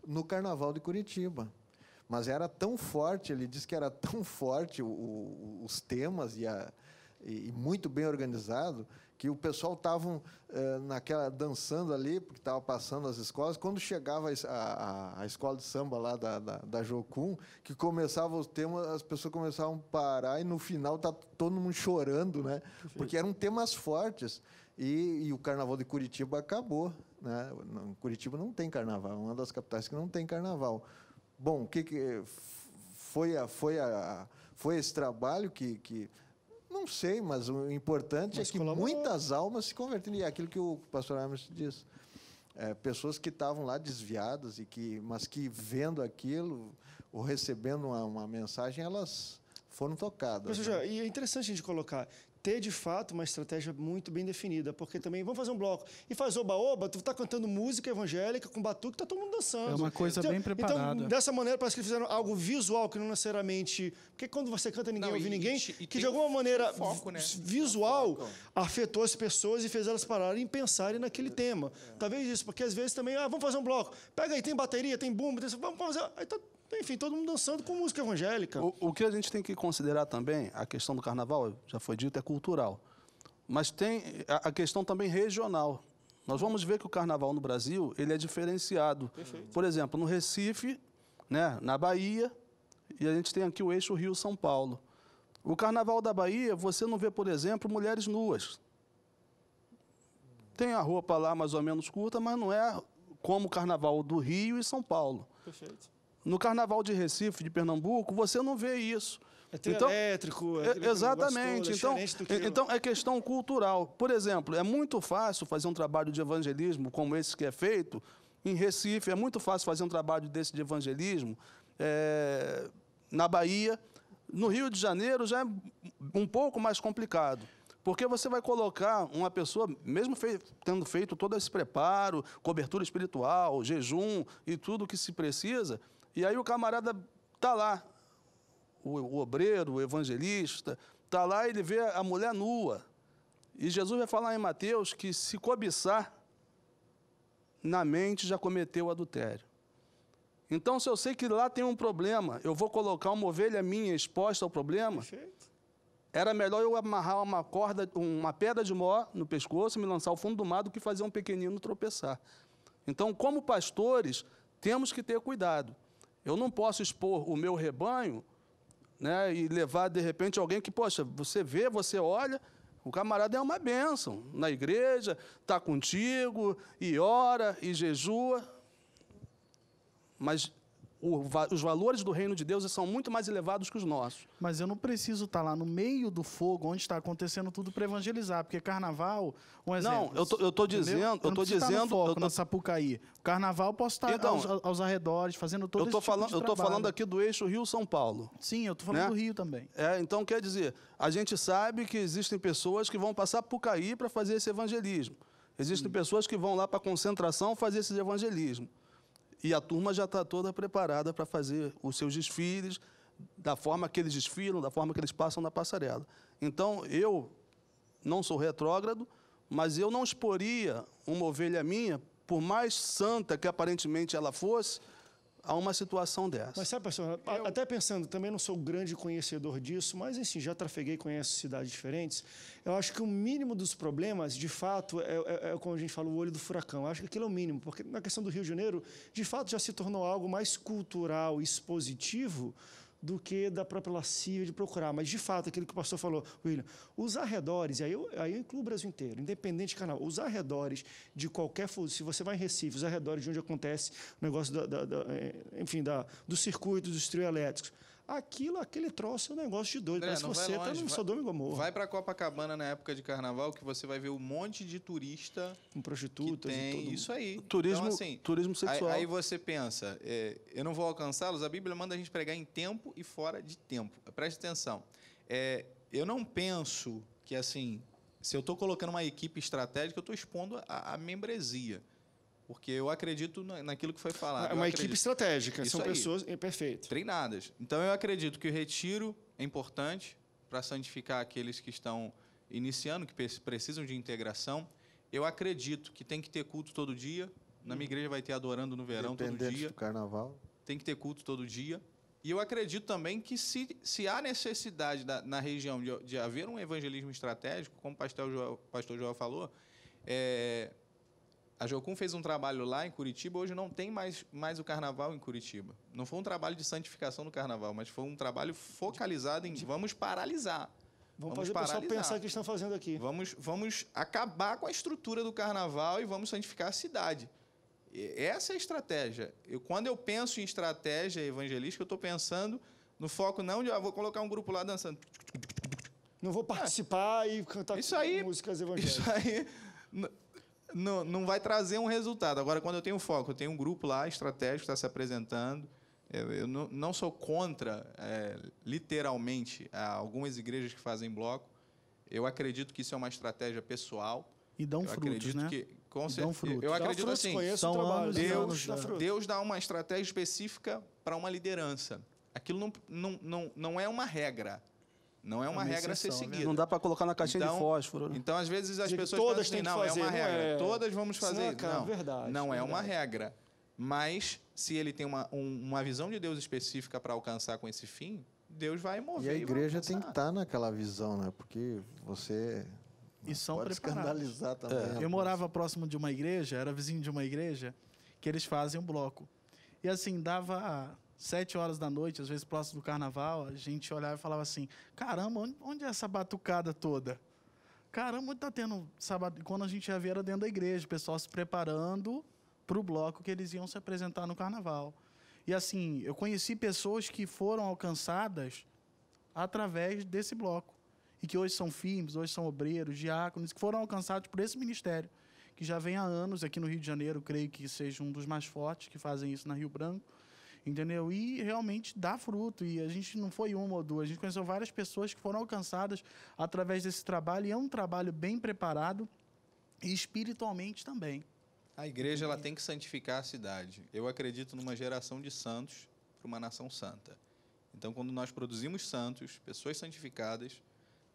no Carnaval de Curitiba. Mas era tão forte, ele disse que era tão forte os temas e muito bem organizado, que o pessoal estava dançando ali, porque estava passando as escolas. Quando chegava a escola de samba lá da Jocum, que começava os temas, as pessoas começavam a parar e no final está todo mundo chorando, né? Porque eram temas fortes. E o Carnaval de Curitiba acabou, né? Curitiba não tem carnaval, é uma das capitais que não tem carnaval. Bom, o que foi esse trabalho que não sei, mas o importante é que muitas almas se converteram. E é aquilo que o pastor Hermes disse. Pessoas que estavam lá desviadas, mas que vendo aquilo, ou recebendo uma mensagem, elas foram tocadas. Professor, e é interessante a gente colocar, ter de fato uma estratégia muito bem definida, porque também, vamos fazer um bloco, e faz oba-oba, tu tá cantando música evangélica com batuque, tá todo mundo dançando. É uma coisa bem preparada. Então, dessa maneira, parece que eles fizeram algo visual, que não necessariamente... Porque quando você canta, ninguém ouve ninguém, que de alguma maneira foco, né? visual afetou as pessoas e fez elas pararem e pensarem naquele tema. Talvez isso, porque às vezes também, vamos fazer um bloco, pega aí, tem bateria, tem bumbo, vamos fazer... Aí tá, enfim, todo mundo dançando com música evangélica. O que a gente tem que considerar também, a questão do carnaval, já foi dito, é cultural. Mas tem a questão também regional. Nós vamos ver que o carnaval no Brasil ele é diferenciado. Perfeito. Por exemplo, no Recife, né, na Bahia, e a gente tem aqui o eixo Rio-São Paulo. O carnaval da Bahia, você não vê, por exemplo, mulheres nuas. Tem a roupa lá mais ou menos curta, mas não é como o carnaval do Rio e São Paulo. Perfeito. No carnaval de Recife, de Pernambuco, você não vê isso. É trio elétrico. Exatamente. Todo, então, é questão cultural. Por exemplo, é muito fácil fazer um trabalho de evangelismo como esse que é feito em Recife. É muito fácil fazer um trabalho desse de evangelismo na Bahia. No Rio de Janeiro já é um pouco mais complicado. Porque você vai colocar uma pessoa, mesmo tendo feito todo esse preparo, cobertura espiritual, jejum e tudo o que se precisa, e aí o camarada está lá, o obreiro, o evangelista, está lá e ele vê a mulher nua. E Jesus vai falar em Mateus que se cobiçar, na mente já cometeu adultério. Então, se eu sei que lá tem um problema, eu vou colocar uma ovelha minha exposta ao problema, Perfeito. era melhor eu amarrar uma pedra de mó no pescoço e me lançar ao fundo do mar do que fazer um pequenino tropeçar. Então, como pastores, temos que ter cuidado. Eu não posso expor o meu rebanho, né, e levar, de repente, alguém que, poxa, você vê, você olha, o camarada é uma bênção. Na igreja, está contigo, e ora, e jejua. Mas os valores do reino de Deus são muito mais elevados que os nossos. Mas eu não preciso estar lá no meio do fogo, onde está acontecendo tudo, para evangelizar. Porque carnaval, um exemplo... Não, eu estou dizendo... Eu estou dizendo... na Sapucaí. Carnaval, posso estar então, aos arredores, fazendo todo esse tipo de trabalho. Eu estou falando aqui do eixo Rio-São Paulo. Sim, eu estou falando do Rio também. Então, quer dizer, a gente sabe que existem pessoas que vão passar por Sapucaí para fazer esse evangelismo. Existem pessoas que vão lá para a concentração fazer esse evangelismo. E a turma já está toda preparada para fazer os seus desfiles, da forma que eles desfilam, da forma que eles passam na passarela. Então, eu não sou retrógrado, mas eu não exporia uma ovelha minha, por mais santa que aparentemente ela fosse, a uma situação dessa. Mas sabe, pastor, até pensando, também não sou grande conhecedor disso, mas assim, já trafeguei, conheço cidades diferentes. Eu acho que o mínimo dos problemas, de fato, é como a gente fala, o olho do furacão. Eu acho que aquilo é o mínimo, porque na questão do Rio de Janeiro, de fato, já se tornou algo mais cultural, expositivo, do que da própria lascívia de procurar. Mas, de fato, aquilo que o pastor falou, William, os arredores, aí eu incluo o Brasil inteiro, independente de canal, os arredores de qualquer... Se você vai em Recife, os arredores de onde acontece o negócio dos circuitos, dos trio elétricos, aquele troço é um negócio de doido. André, parece que você está no Sodoma e Gomorra. Vai para Copacabana na época de carnaval que você vai ver um monte de turista com prostitutas que tem e tudo. isso aí. Turismo, então, assim, turismo sexual. Aí você pensa, eu não vou alcançá-los. A Bíblia manda a gente pregar em tempo e fora de tempo. Preste atenção. Eu não penso que, assim, se eu estou colocando uma equipe estratégica, eu estou expondo a membresia. Porque eu acredito naquilo que foi falado. É uma equipe estratégica, isso são aí, pessoas perfeitas. Treinadas. Então, eu acredito que o retiro é importante para santificar aqueles que estão iniciando, que precisam de integração. Eu acredito que tem que ter culto todo dia. Na minha igreja vai ter adorando no verão todo dia. Do carnaval. Tem que ter culto todo dia. E eu acredito também que se há necessidade na região de haver um evangelismo estratégico, como o pastor Joel falou, a Jocum fez um trabalho lá em Curitiba, hoje não tem mais o carnaval em Curitiba. Não foi um trabalho de santificação do carnaval, mas foi um trabalho focalizado em vamos paralisar. Vamos fazer o pessoal pensar o que estão fazendo aqui. Vamos acabar com a estrutura do carnaval e vamos santificar a cidade. Essa é a estratégia. Quando eu penso em estratégia evangelística, eu estou pensando no foco não de vou colocar um grupo lá dançando. Não vou participar e cantar músicas evangélicas. Isso aí não vai trazer um resultado. Agora, quando eu tenho foco, eu tenho um grupo lá estratégico que está se apresentando. Eu não sou contra, literalmente, algumas igrejas que fazem bloco. Eu acredito que isso é uma estratégia pessoal. E dão frutos, né? Dão frutos. Eu acredito assim, Deus dá uma estratégia específica para uma liderança. Aquilo não é uma regra. Não é uma regra a ser seguida. Não dá para colocar na caixinha de fósforo. Né? Então, às vezes, as pessoas todas pensam têm que fazer, é uma regra. Todas vamos fazer. Não é uma regra. Mas, se ele tem uma visão de Deus específica para alcançar com esse fim, Deus vai mover. E a igreja tem que estar naquela visão, né? Porque você pode escandalizar também. Eu morava próximo de uma igreja, era vizinho de uma igreja, que eles fazem um bloco. E assim, dava 7 horas da noite, às vezes próximo do carnaval, a gente olhava e falava assim, caramba, onde é essa batucada toda? Caramba, onde está tendo sábado? Quando a gente ia ver, era dentro da igreja, o pessoal se preparando para o bloco que eles iam se apresentar no carnaval. E assim, eu conheci pessoas que foram alcançadas através desse bloco. E que hoje são firmes, hoje são obreiros, diáconos, que foram alcançados por esse ministério, que já vem há anos aqui no Rio de Janeiro, creio que seja um dos mais fortes que fazem isso na Rio Branco, entendeu? E realmente dá fruto. E a gente não foi uma ou duas, a gente conheceu várias pessoas que foram alcançadas através desse trabalho, e é um trabalho bem preparado e espiritualmente também. A igreja ela tem que santificar a cidade. Eu acredito numa geração de santos para uma nação santa. Então, quando nós produzimos santos, pessoas santificadas,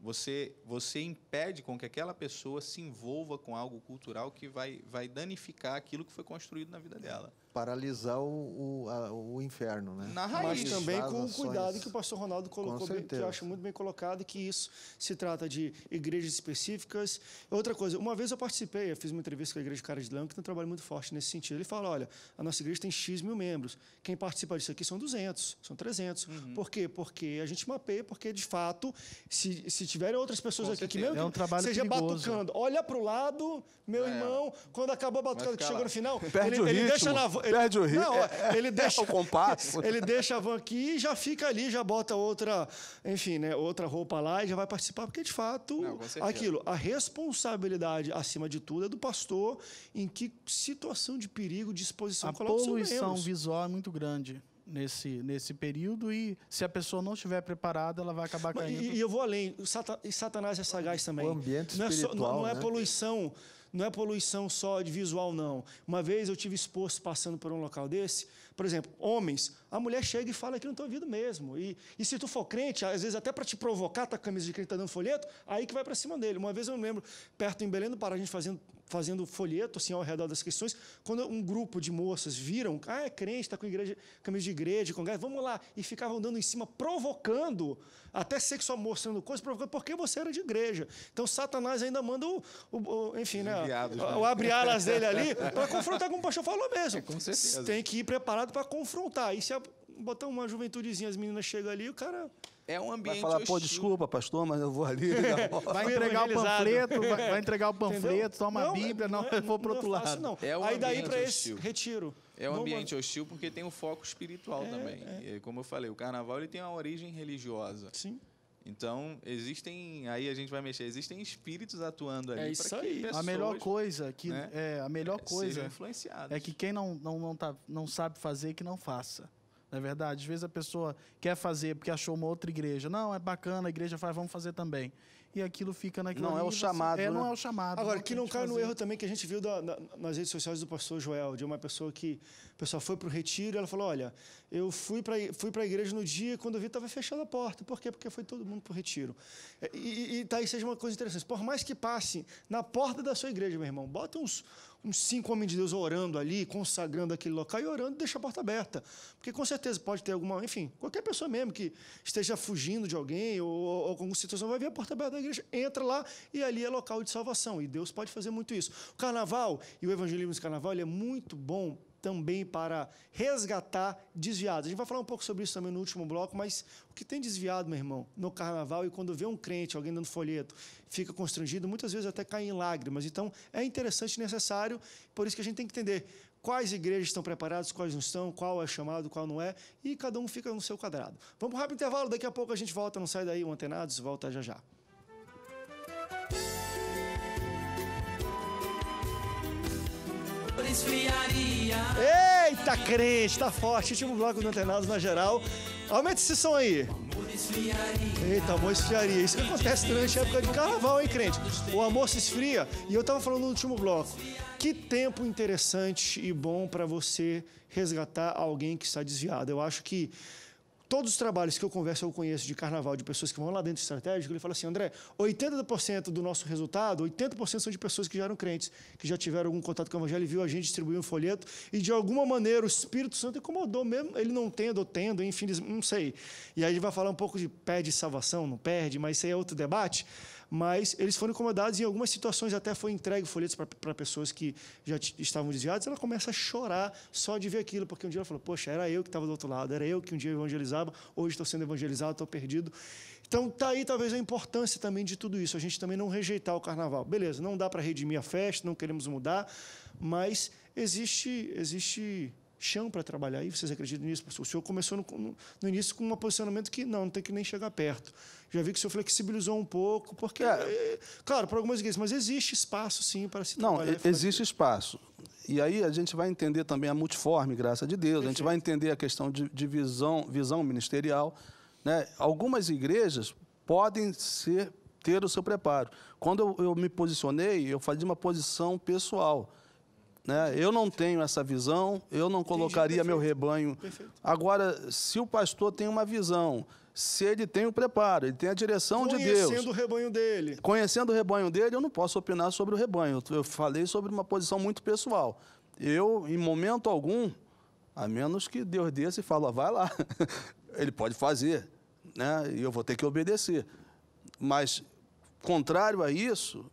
você impede com que aquela pessoa se envolva com algo cultural que vai danificar aquilo que foi construído na vida dela. Paralisar o inferno, né? Na raiz. Mas também com o cuidado que o pastor Ronaldo colocou, que eu acho muito bem colocado, que isso se trata de igrejas específicas. Outra coisa, uma vez eu fiz uma entrevista com a igreja de Cara de Leão, que tem um trabalho muito forte nesse sentido. Ele fala, olha, a nossa igreja tem X mil membros. Quem participa disso aqui são 200, são 300. Uhum. Por quê? Porque a gente mapeia, porque, de fato, se tiverem outras pessoas com aqui certeza. que mesmo um trabalho seja perigoso. Batucando, olha para o lado, meu irmão, quando acabou a batucada que chegou no final, perde o ritmo. Perde o ritmo. Não, ele deixa o compasso. Ele deixa a van aqui e já fica ali, já bota outra, enfim, né, outra roupa lá e já vai participar, porque de fato, a responsabilidade acima de tudo é do pastor em que situação de perigo, de exposição coloca os seus membros. A poluição visual é muito grande nesse período, e se a pessoa não estiver preparada, ela vai acabar caindo. E eu vou além, Satanás é sagaz também. O ambiente espiritual, não é poluição. Não é poluição só de visual, não. Uma vez eu tive exposto passando por um local desse, Por exemplo, homens, a mulher chega e fala aquilo no teu ouvido mesmo. E se tu for crente, às vezes até para te provocar, tá com a camisa de crente, tá dando folheto, aí que vai para cima dele. Uma vez eu me lembro, perto em Belém do Pará, a gente fazendo folheto assim, ao redor das questões, quando um grupo de moças viram, é crente, está com camisa de igreja, congresso, vamos lá, e ficavam dando em cima, provocando, até sexo mostrando coisas, provocando, porque você era de igreja. Então, Satanás ainda manda enfim, né, o abre-alas dele ali, para confrontar, como o pastor falou mesmo. Com certeza. Tem que ir preparado para confrontar. E se botar uma juventudezinha, as meninas chegam ali, o cara... É um ambiente Vai falar, hostil. desculpa, pastor, mas eu vou ali. Vai entregar o panfleto, vai entregar o panfleto, toma a Bíblia, eu vou para o outro lado. Não. É um aí daí ambiente para esse hostil. retiro. É um ambiente hostil porque tem um foco espiritual também. E, como eu falei, o carnaval ele tem uma origem religiosa. Sim. Então, aí a gente vai mexer, existem espíritos atuando ali isso para que aí. pessoas, A melhor coisa sejam influenciadas. é que quem não sabe fazer, que não faça. Não é verdade? Às vezes a pessoa quer fazer porque achou uma outra igreja. Não, é bacana, a igreja faz, vamos fazer também. E aquilo fica naquilo. Não é o chamado, né? Não é o chamado. Agora, que não cai no erro também que a gente viu nas redes sociais do pastor Joel, de uma pessoa que o pessoal foi para o retiro e ela falou, olha, eu fui para a igreja no dia quando eu vi estava fechada a porta. Por quê? Porque foi todo mundo para o retiro. E daí seja uma coisa interessante. Por mais que passe na porta da sua igreja, meu irmão, bota uns 5 homens de Deus orando ali, consagrando aquele local e orando, deixa a porta aberta. Porque com certeza pode ter enfim, qualquer pessoa mesmo que esteja fugindo de alguém ou com alguma situação, vai ver a porta aberta da igreja, entra lá e ali é local de salvação. E Deus pode fazer muito isso. O carnaval e o evangelismo de carnaval ele é muito bom também para resgatar desviados. A gente vai falar um pouco sobre isso também no último bloco, mas o que tem desviado, meu irmão, no carnaval, e quando vê um crente, alguém dando folheto, fica constrangido, muitas vezes até cai em lágrimas. Então, é interessante e necessário, por isso que a gente tem que entender quais igrejas estão preparadas, quais não estão, qual é chamado, qual não é, e cada um fica no seu quadrado. Vamos para um rápido intervalo, daqui a pouco a gente volta, não sai daí, o Antenados volta já já. Eita, crente, tá forte. Último bloco do Antenados na geral. Aumenta esse som aí. Eita, amor esfriaria. Isso que acontece durante a época de carnaval, hein, crente? O amor se esfria. E eu tava falando no último bloco. Que tempo interessante e bom para você resgatar alguém que está desviado. Eu acho que todos os trabalhos que eu conheço de carnaval, de pessoas que vão lá dentro do estratégico, ele fala assim, André, 80% do nosso resultado, 80% são de pessoas que já eram crentes, que já tiveram algum contato com o evangelho, viu a gente distribuir um folheto, e de alguma maneira o Espírito Santo incomodou mesmo, ele não tendo ou tendo, enfim, não sei. E aí a gente vai falar um pouco de perde salvação, não perde, mas isso aí é outro debate. Mas eles foram incomodados e em algumas situações até foi entregue folhetos para pessoas que já estavam desviadas. Ela começa a chorar só de ver aquilo, porque um dia ela falou, poxa, era eu que estava do outro lado, era eu que um dia evangelizava, hoje estou sendo evangelizado, estou perdido. Então, está aí talvez a importância também de tudo isso, a gente também não rejeitar o carnaval. Beleza, não dá para redimir a festa, não queremos mudar, mas existe chão para trabalhar. E vocês acreditam nisso? O senhor começou no início com um posicionamento que não tem que nem chegar perto. Já vi que o senhor flexibilizou um pouco, porque, claro, para algumas igrejas, mas existe espaço, sim, para se trabalhar. Não, existe espaço. E aí a gente vai entender também a multiforme, graça de Deus, a gente vai entender a questão de visão ministerial. Né? Algumas igrejas podem ter o seu preparo. Quando eu me posicionei, eu fazia uma posição pessoal. Né? Eu não tenho essa visão, eu não colocaria meu rebanho. Perfeito. Agora, se o pastor tem uma visão, se ele tem o preparo, ele tem a direção de Deus. Conhecendo o rebanho dele. Conhecendo o rebanho dele, eu não posso opinar sobre o rebanho. Eu falei sobre uma posição muito pessoal. Eu, em momento algum, a menos que Deus desça e fale, ó, vai lá. Ele pode fazer, né? E eu vou ter que obedecer. Mas, contrário a isso,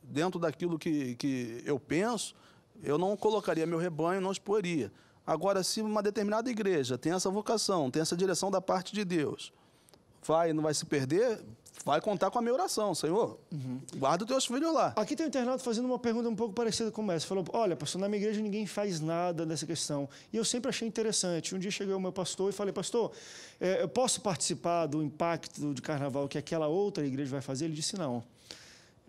dentro daquilo que eu penso, eu não colocaria meu rebanho, não exporia. Agora, se uma determinada igreja tem essa vocação, tem essa direção da parte de Deus, não vai se perder, vai contar com a minha oração. Senhor, guarda os teus filhos lá. Aqui tem um internauta fazendo uma pergunta um pouco parecida com essa. Falou, olha, pastor, na minha igreja ninguém faz nada dessa questão. E eu sempre achei interessante. Um dia cheguei ao meu pastor e falei, pastor, eu posso participar do impacto de carnaval que aquela outra igreja vai fazer? Ele disse, não.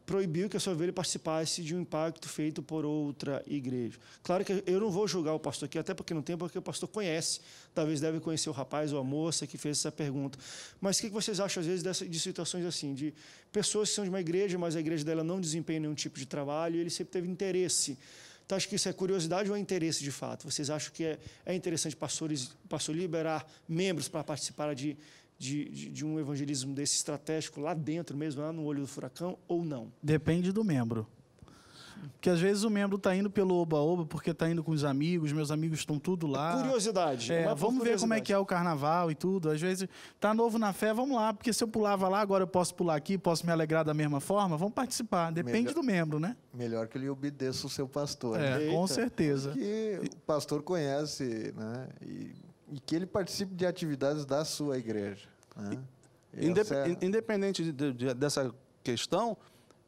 Proibiu que a sua ovelha participasse de um impacto feito por outra igreja. Claro que eu não vou julgar o pastor aqui, até porque não tem, porque o pastor conhece, talvez deve conhecer o rapaz ou a moça que fez essa pergunta. Mas o que vocês acham, às vezes, de situações assim, de pessoas que são de uma igreja, mas a igreja dela não desempenha nenhum tipo de trabalho, e ele sempre teve interesse Então, acho que isso é curiosidade ou é interesse de fato? Vocês acham que é interessante pastor liberar membros para participar de um evangelismo desse estratégico lá dentro mesmo, lá no olho do furacão, ou não? Depende do membro. Porque às vezes o membro está indo pelo oba-oba, porque está indo com os amigos, meus amigos estão tudo lá. Curiosidade. Vamos ver como é que é o carnaval e tudo. Às vezes está novo na fé, vamos lá, porque se eu pulava lá, agora eu posso pular aqui, posso me alegrar da mesma forma, vamos participar. Depende do membro, né? Melhor que ele obedeça o seu pastor. Com certeza. Que o pastor conhece, né? E que ele participe de atividades da sua igreja. Né? Independente dessa questão,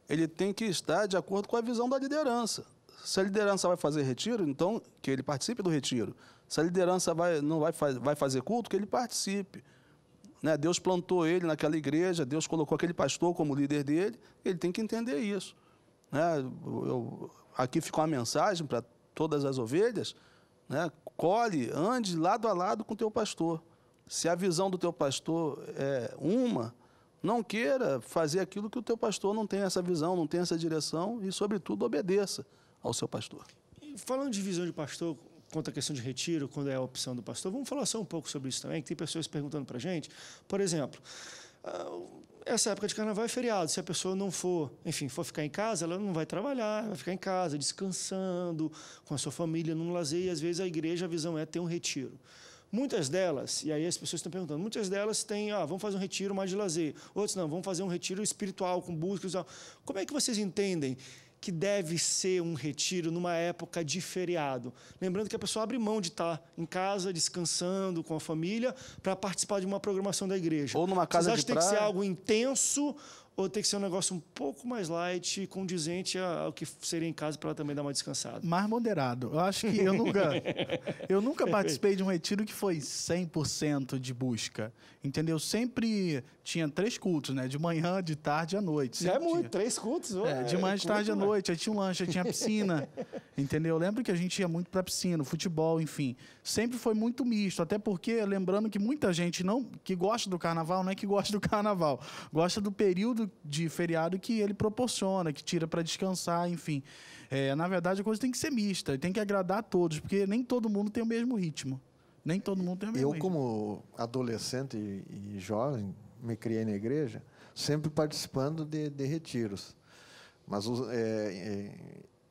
ele tem que estar de acordo com a visão da liderança. Se a liderança vai fazer retiro, então que ele participe do retiro. Se a liderança não vai fazer culto, que ele participe. Né? Deus plantou ele naquela igreja, Deus colocou aquele pastor como líder dele, ele tem que entender isso. Né? Aqui fica uma mensagem para todas as ovelhas, né? Colhe, ande lado a lado com o teu pastor. Se a visão do teu pastor é não queira fazer aquilo que o teu pastor não tem essa visão, não tem essa direção e, sobretudo, obedeça ao seu pastor. E falando de visão de pastor, quanto à questão de retiro, quando é a opção do pastor, vamos falar só um pouco sobre isso também, que tem pessoas perguntando para a gente. Por exemplo, essa época de carnaval é feriado. Se a pessoa não for ficar em casa, ela não vai trabalhar, vai ficar em casa, descansando, com a sua família, num lazer, e às vezes a igreja, a visão é ter um retiro. Muitas delas, e aí as pessoas estão perguntando, muitas delas têm, vamos fazer um retiro mais de lazer. Outros não, vamos fazer um retiro espiritual, com busca. Como é que vocês entendem que deve ser um retiro numa época de feriado? Lembrando que a pessoa abre mão de estar em casa, descansando com a família, para participar de uma programação da igreja. Ou numa casa de praia. Vocês acham que tem que ser algo intenso ou tem que ser um negócio um pouco mais light, condizente ao que seria em casa para ela também dar uma descansada? Mais moderado. Eu acho que eu nunca participei de um retiro que foi 100% de busca. Entendeu? Sempre tinha 3 cultos, né? De manhã, de tarde e à noite. Já é muito, 3 cultos. De manhã, de tarde e à noite. Aí tinha um lanche, aí tinha piscina. Entendeu? Eu lembro que a gente ia muito para piscina, futebol, enfim. Sempre foi muito misto. Até porque, lembrando que muita gente que gosta do carnaval, não é que gosta do carnaval. Gosta do período de feriado que ele proporciona, que tira para descansar, enfim. Na verdade, a coisa tem que ser mista. Tem que agradar a todos, porque nem todo mundo tem o mesmo ritmo. Nem todo mundo tem o mesmo ritmo. Eu, como adolescente e jovem, me criei na igreja, sempre participando de retiros. Mas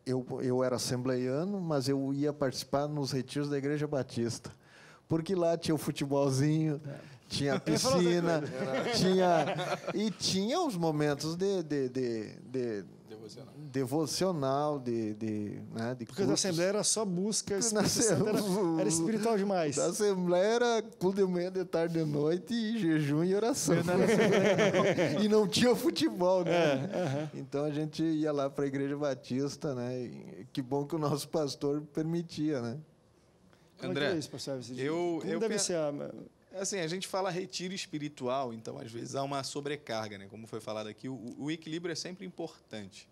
eu era assembleiano, mas eu ia participar nos retiros da Igreja Batista. Porque lá tinha o futebolzinho, tinha a piscina, tinha os momentos devocional, porque da Assembleia era só busca, era espiritual demais. Da Assembleia era culto de manhã, de tarde, de noite, e jejum e oração. E não tinha futebol, né? Então a gente ia lá para a Igreja Batista, né? E que bom que o nosso pastor permitia, né? André, é isso, pastor? eu deve ser assim, a gente fala retiro espiritual, então às vezes há uma sobrecarga, né? Como foi falado aqui, o equilíbrio é sempre importante.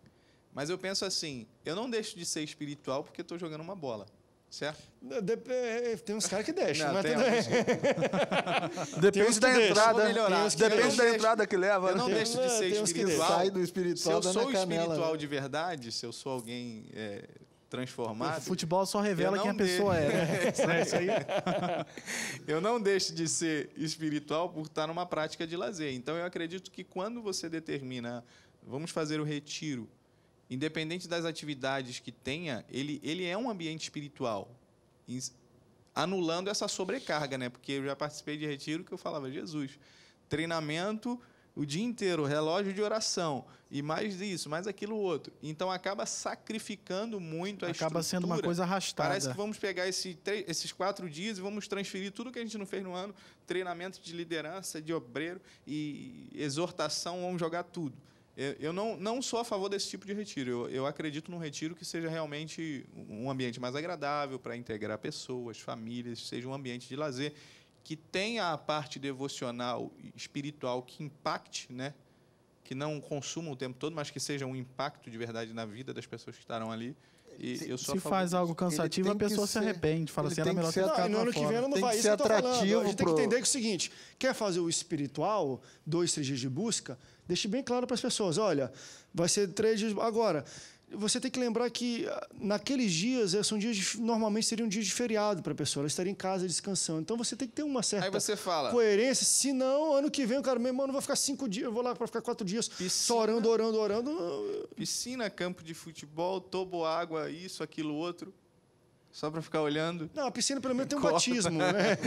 Mas eu penso assim, eu não deixo de ser espiritual porque estou jogando uma bola, certo? Tem uns caras que deixam, mas depende da entrada. Depende da entrada que leva. Eu não deixo de ser espiritual. Sai do espiritual, se eu sou espiritual de verdade, se eu sou alguém transformado. O futebol só revela quem a pessoa é. Isso aí. Eu não deixo de ser espiritual por estar numa prática de lazer. Então, eu acredito que quando você determina, vamos fazer o retiro, independente das atividades que tenha, ele é um ambiente espiritual, anulando essa sobrecarga, né? Porque eu já participei de retiro que eu falava, Jesus, treinamento o dia inteiro, relógio de oração, e mais isso, mais aquilo outro. Então, acaba sacrificando muito a estrutura. Acaba sendo uma coisa arrastada. Parece que vamos pegar esses 4 dias e vamos transferir tudo que a gente não fez no ano, treinamento de liderança, de obreiro e exortação, vamos jogar tudo. Eu não sou a favor desse tipo de retiro. Eu acredito num retiro que seja realmente um ambiente mais agradável para integrar pessoas, famílias, seja um ambiente de lazer, que tenha a parte devocional e espiritual que impacte, né? Que não consuma o tempo todo, mas que seja um impacto de verdade na vida das pessoas que estarão ali. E eu sou se faz algo cansativo, a pessoa se arrepende, fala assim, era melhor ter ficado no ano que vem não vai. Isso que eu tô falando. A gente tem que entender que é o seguinte, quer fazer o espiritual, 2, 3 dias de busca, deixe bem claro para as pessoas, olha, vai ser 3 dias... Agora, você tem que lembrar que naqueles dias são dias normalmente seriam dias de feriado para a pessoa, ela estaria em casa descansando. Então você tem que ter uma certa coerência. Senão, ano que vem, o cara, meu irmão, não vai ficar 5 dias, eu vou lá para ficar 4 dias só orando. Piscina, campo de futebol, toboágua, isso, aquilo, outro. Só para ficar olhando? Não, a piscina pelo menos tem um batismo, né?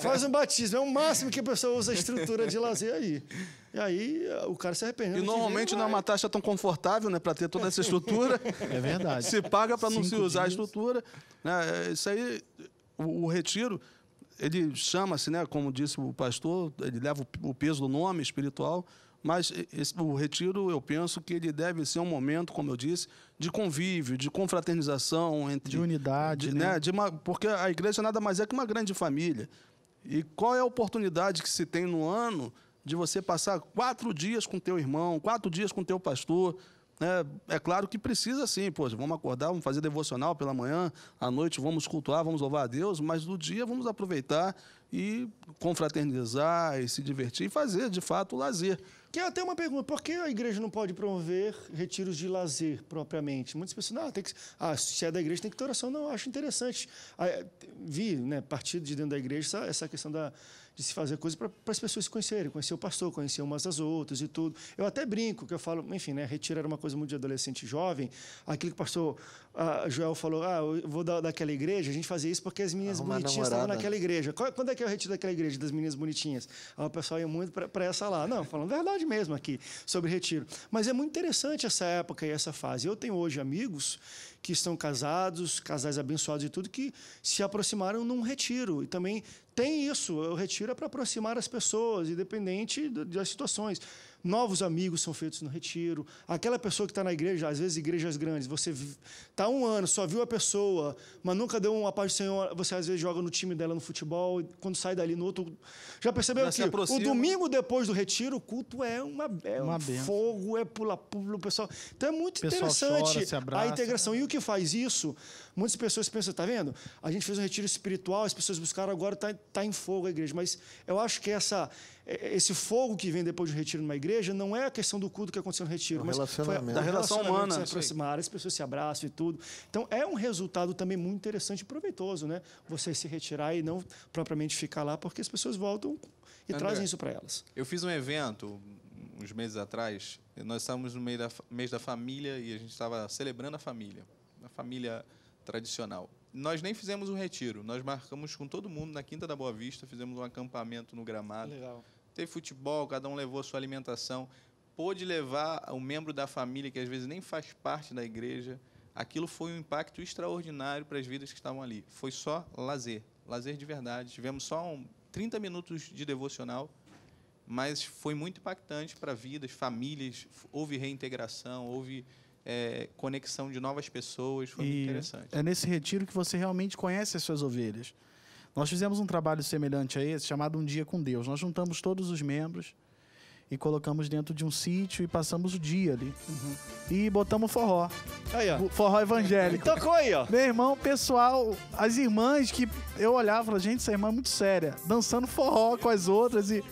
Faz um batismo, é o máximo que a pessoa usa a estrutura de lazer aí. E aí o cara se arrepende. E normalmente não é uma taxa tão confortável, né, para ter toda essa estrutura. É verdade. Se paga para não se usar a estrutura. Né? Isso aí, o retiro, ele chama-se, né, como disse o pastor, ele leva o peso do nome espiritual. Mas o retiro, eu penso que ele deve ser um momento, como eu disse, de convívio, de confraternização. De unidade, né? Porque a igreja nada mais é que uma grande família. E qual é a oportunidade que se tem no ano de você passar 4 dias com teu irmão, 4 dias com teu pastor? É claro que precisa sim, vamos acordar, vamos fazer devocional pela manhã, à noite vamos cultuar, vamos louvar a Deus, mas no dia vamos aproveitar e confraternizar e se divertir e fazer, de fato, o lazer. Que é até uma pergunta, por que a igreja não pode promover retiros de lazer propriamente? Muitas pessoas, se é da igreja tem que ter oração. Não, eu acho interessante. Vi, né, partido de dentro da igreja, essa questão de se fazer coisas para as pessoas se conhecerem, conhecer o pastor, conhecer umas das outras e tudo. Eu até brinco, que eu falo, enfim, né, retiro era uma coisa muito de adolescente e jovem. Aquilo que o pastor Joel falou, eu vou daquela igreja, a gente fazia isso porque as meninas bonitinhas estavam naquela igreja. Quando é que é o retiro daquela igreja, das meninas bonitinhas? Aí o pessoal ia muito para essa lá. Não, falando verdade mesmo aqui, sobre retiro. Mas é muito interessante essa época e essa fase. Eu tenho hoje amigos que estão casados, casais abençoados e tudo, que se aproximaram num retiro. E também tem isso, o retiro é para aproximar as pessoas, independente das situações. Novos amigos são feitos no retiro. Aquela pessoa que está na igreja, às vezes igrejas grandes, você está 1 ano, só viu a pessoa, mas nunca deu uma paz do Senhor, você às vezes joga no time dela no futebol, e quando sai dali no outro... Já percebeu que o domingo depois do retiro, o culto é um fogo, é pula-pula, o pessoal... Então é muito interessante chora, se abraça, a integração. E o que faz isso, muitas pessoas pensam, está vendo? A gente fez um retiro espiritual, as pessoas buscaram, agora está em fogo a igreja. Mas eu acho que esse fogo que vem depois de um retiro numa igreja não é a questão do culto que aconteceu no retiro, mas foi da relação humana. Se aproximaram, as pessoas se abraçam e tudo. Então, é um resultado também muito interessante e proveitoso, né? Você se retirar e não propriamente ficar lá, porque as pessoas voltam e trazem isso para elas. Eu fiz um evento uns meses atrás, nós estávamos no mês da família e a gente estava celebrando a família tradicional. Nós nem fizemos um retiro, nós marcamos com todo mundo na Quinta da Boa Vista, fizemos um acampamento no gramado. Legal. Teve futebol, cada um levou a sua alimentação, pôde levar um membro da família que às vezes nem faz parte da igreja. Aquilo foi um impacto extraordinário para as vidas que estavam ali. Foi só lazer de verdade. Tivemos só 30 minutos de devocional, mas foi muito impactante para vidas, famílias, houve reintegração, houve conexão de novas pessoas, foi muito interessante. É nesse retiro que você realmente conhece as suas ovelhas. Nós fizemos um trabalho semelhante a esse, chamado Um Dia com Deus. Nós juntamos todos os membros e colocamos dentro de um sítio e passamos o dia ali. E botamos forró. Aí, ó. Forró evangélico. Tocou aí, ó. Meu irmão, pessoal, as irmãs que eu olhava e falava, gente, essa irmã é muito séria. Dançando forró com as outras e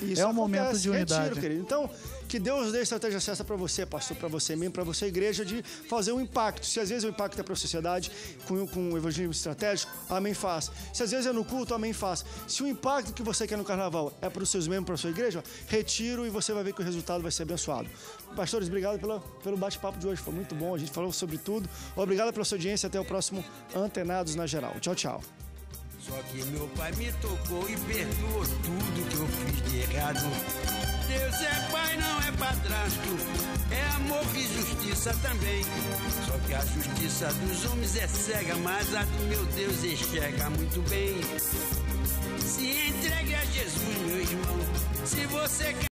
isso é um momento de unidade. Retiro, querido. Então, que Deus dê estratégia certa para você, pastor, para você mesmo, para você, igreja, de fazer um impacto. Se às vezes o impacto é para a sociedade, com o evangelismo estratégico, amém, faz. Se às vezes é no culto, amém, faz. Se o impacto que você quer no carnaval é para os seus membros, para a sua igreja, retiro e você vai ver que o resultado vai ser abençoado. Pastores, obrigado pelo bate-papo de hoje, foi muito bom, a gente falou sobre tudo. Obrigado pela sua audiência, até o próximo Antenados na Geral. Tchau, tchau. Só que meu pai me tocou e perdoou tudo que eu fiz de errado. Deus é pai, não é padrasto, é amor e justiça também. Só que a justiça dos homens é cega, mas a do meu Deus enxerga muito bem. Se entregue a Jesus, meu irmão, se você quer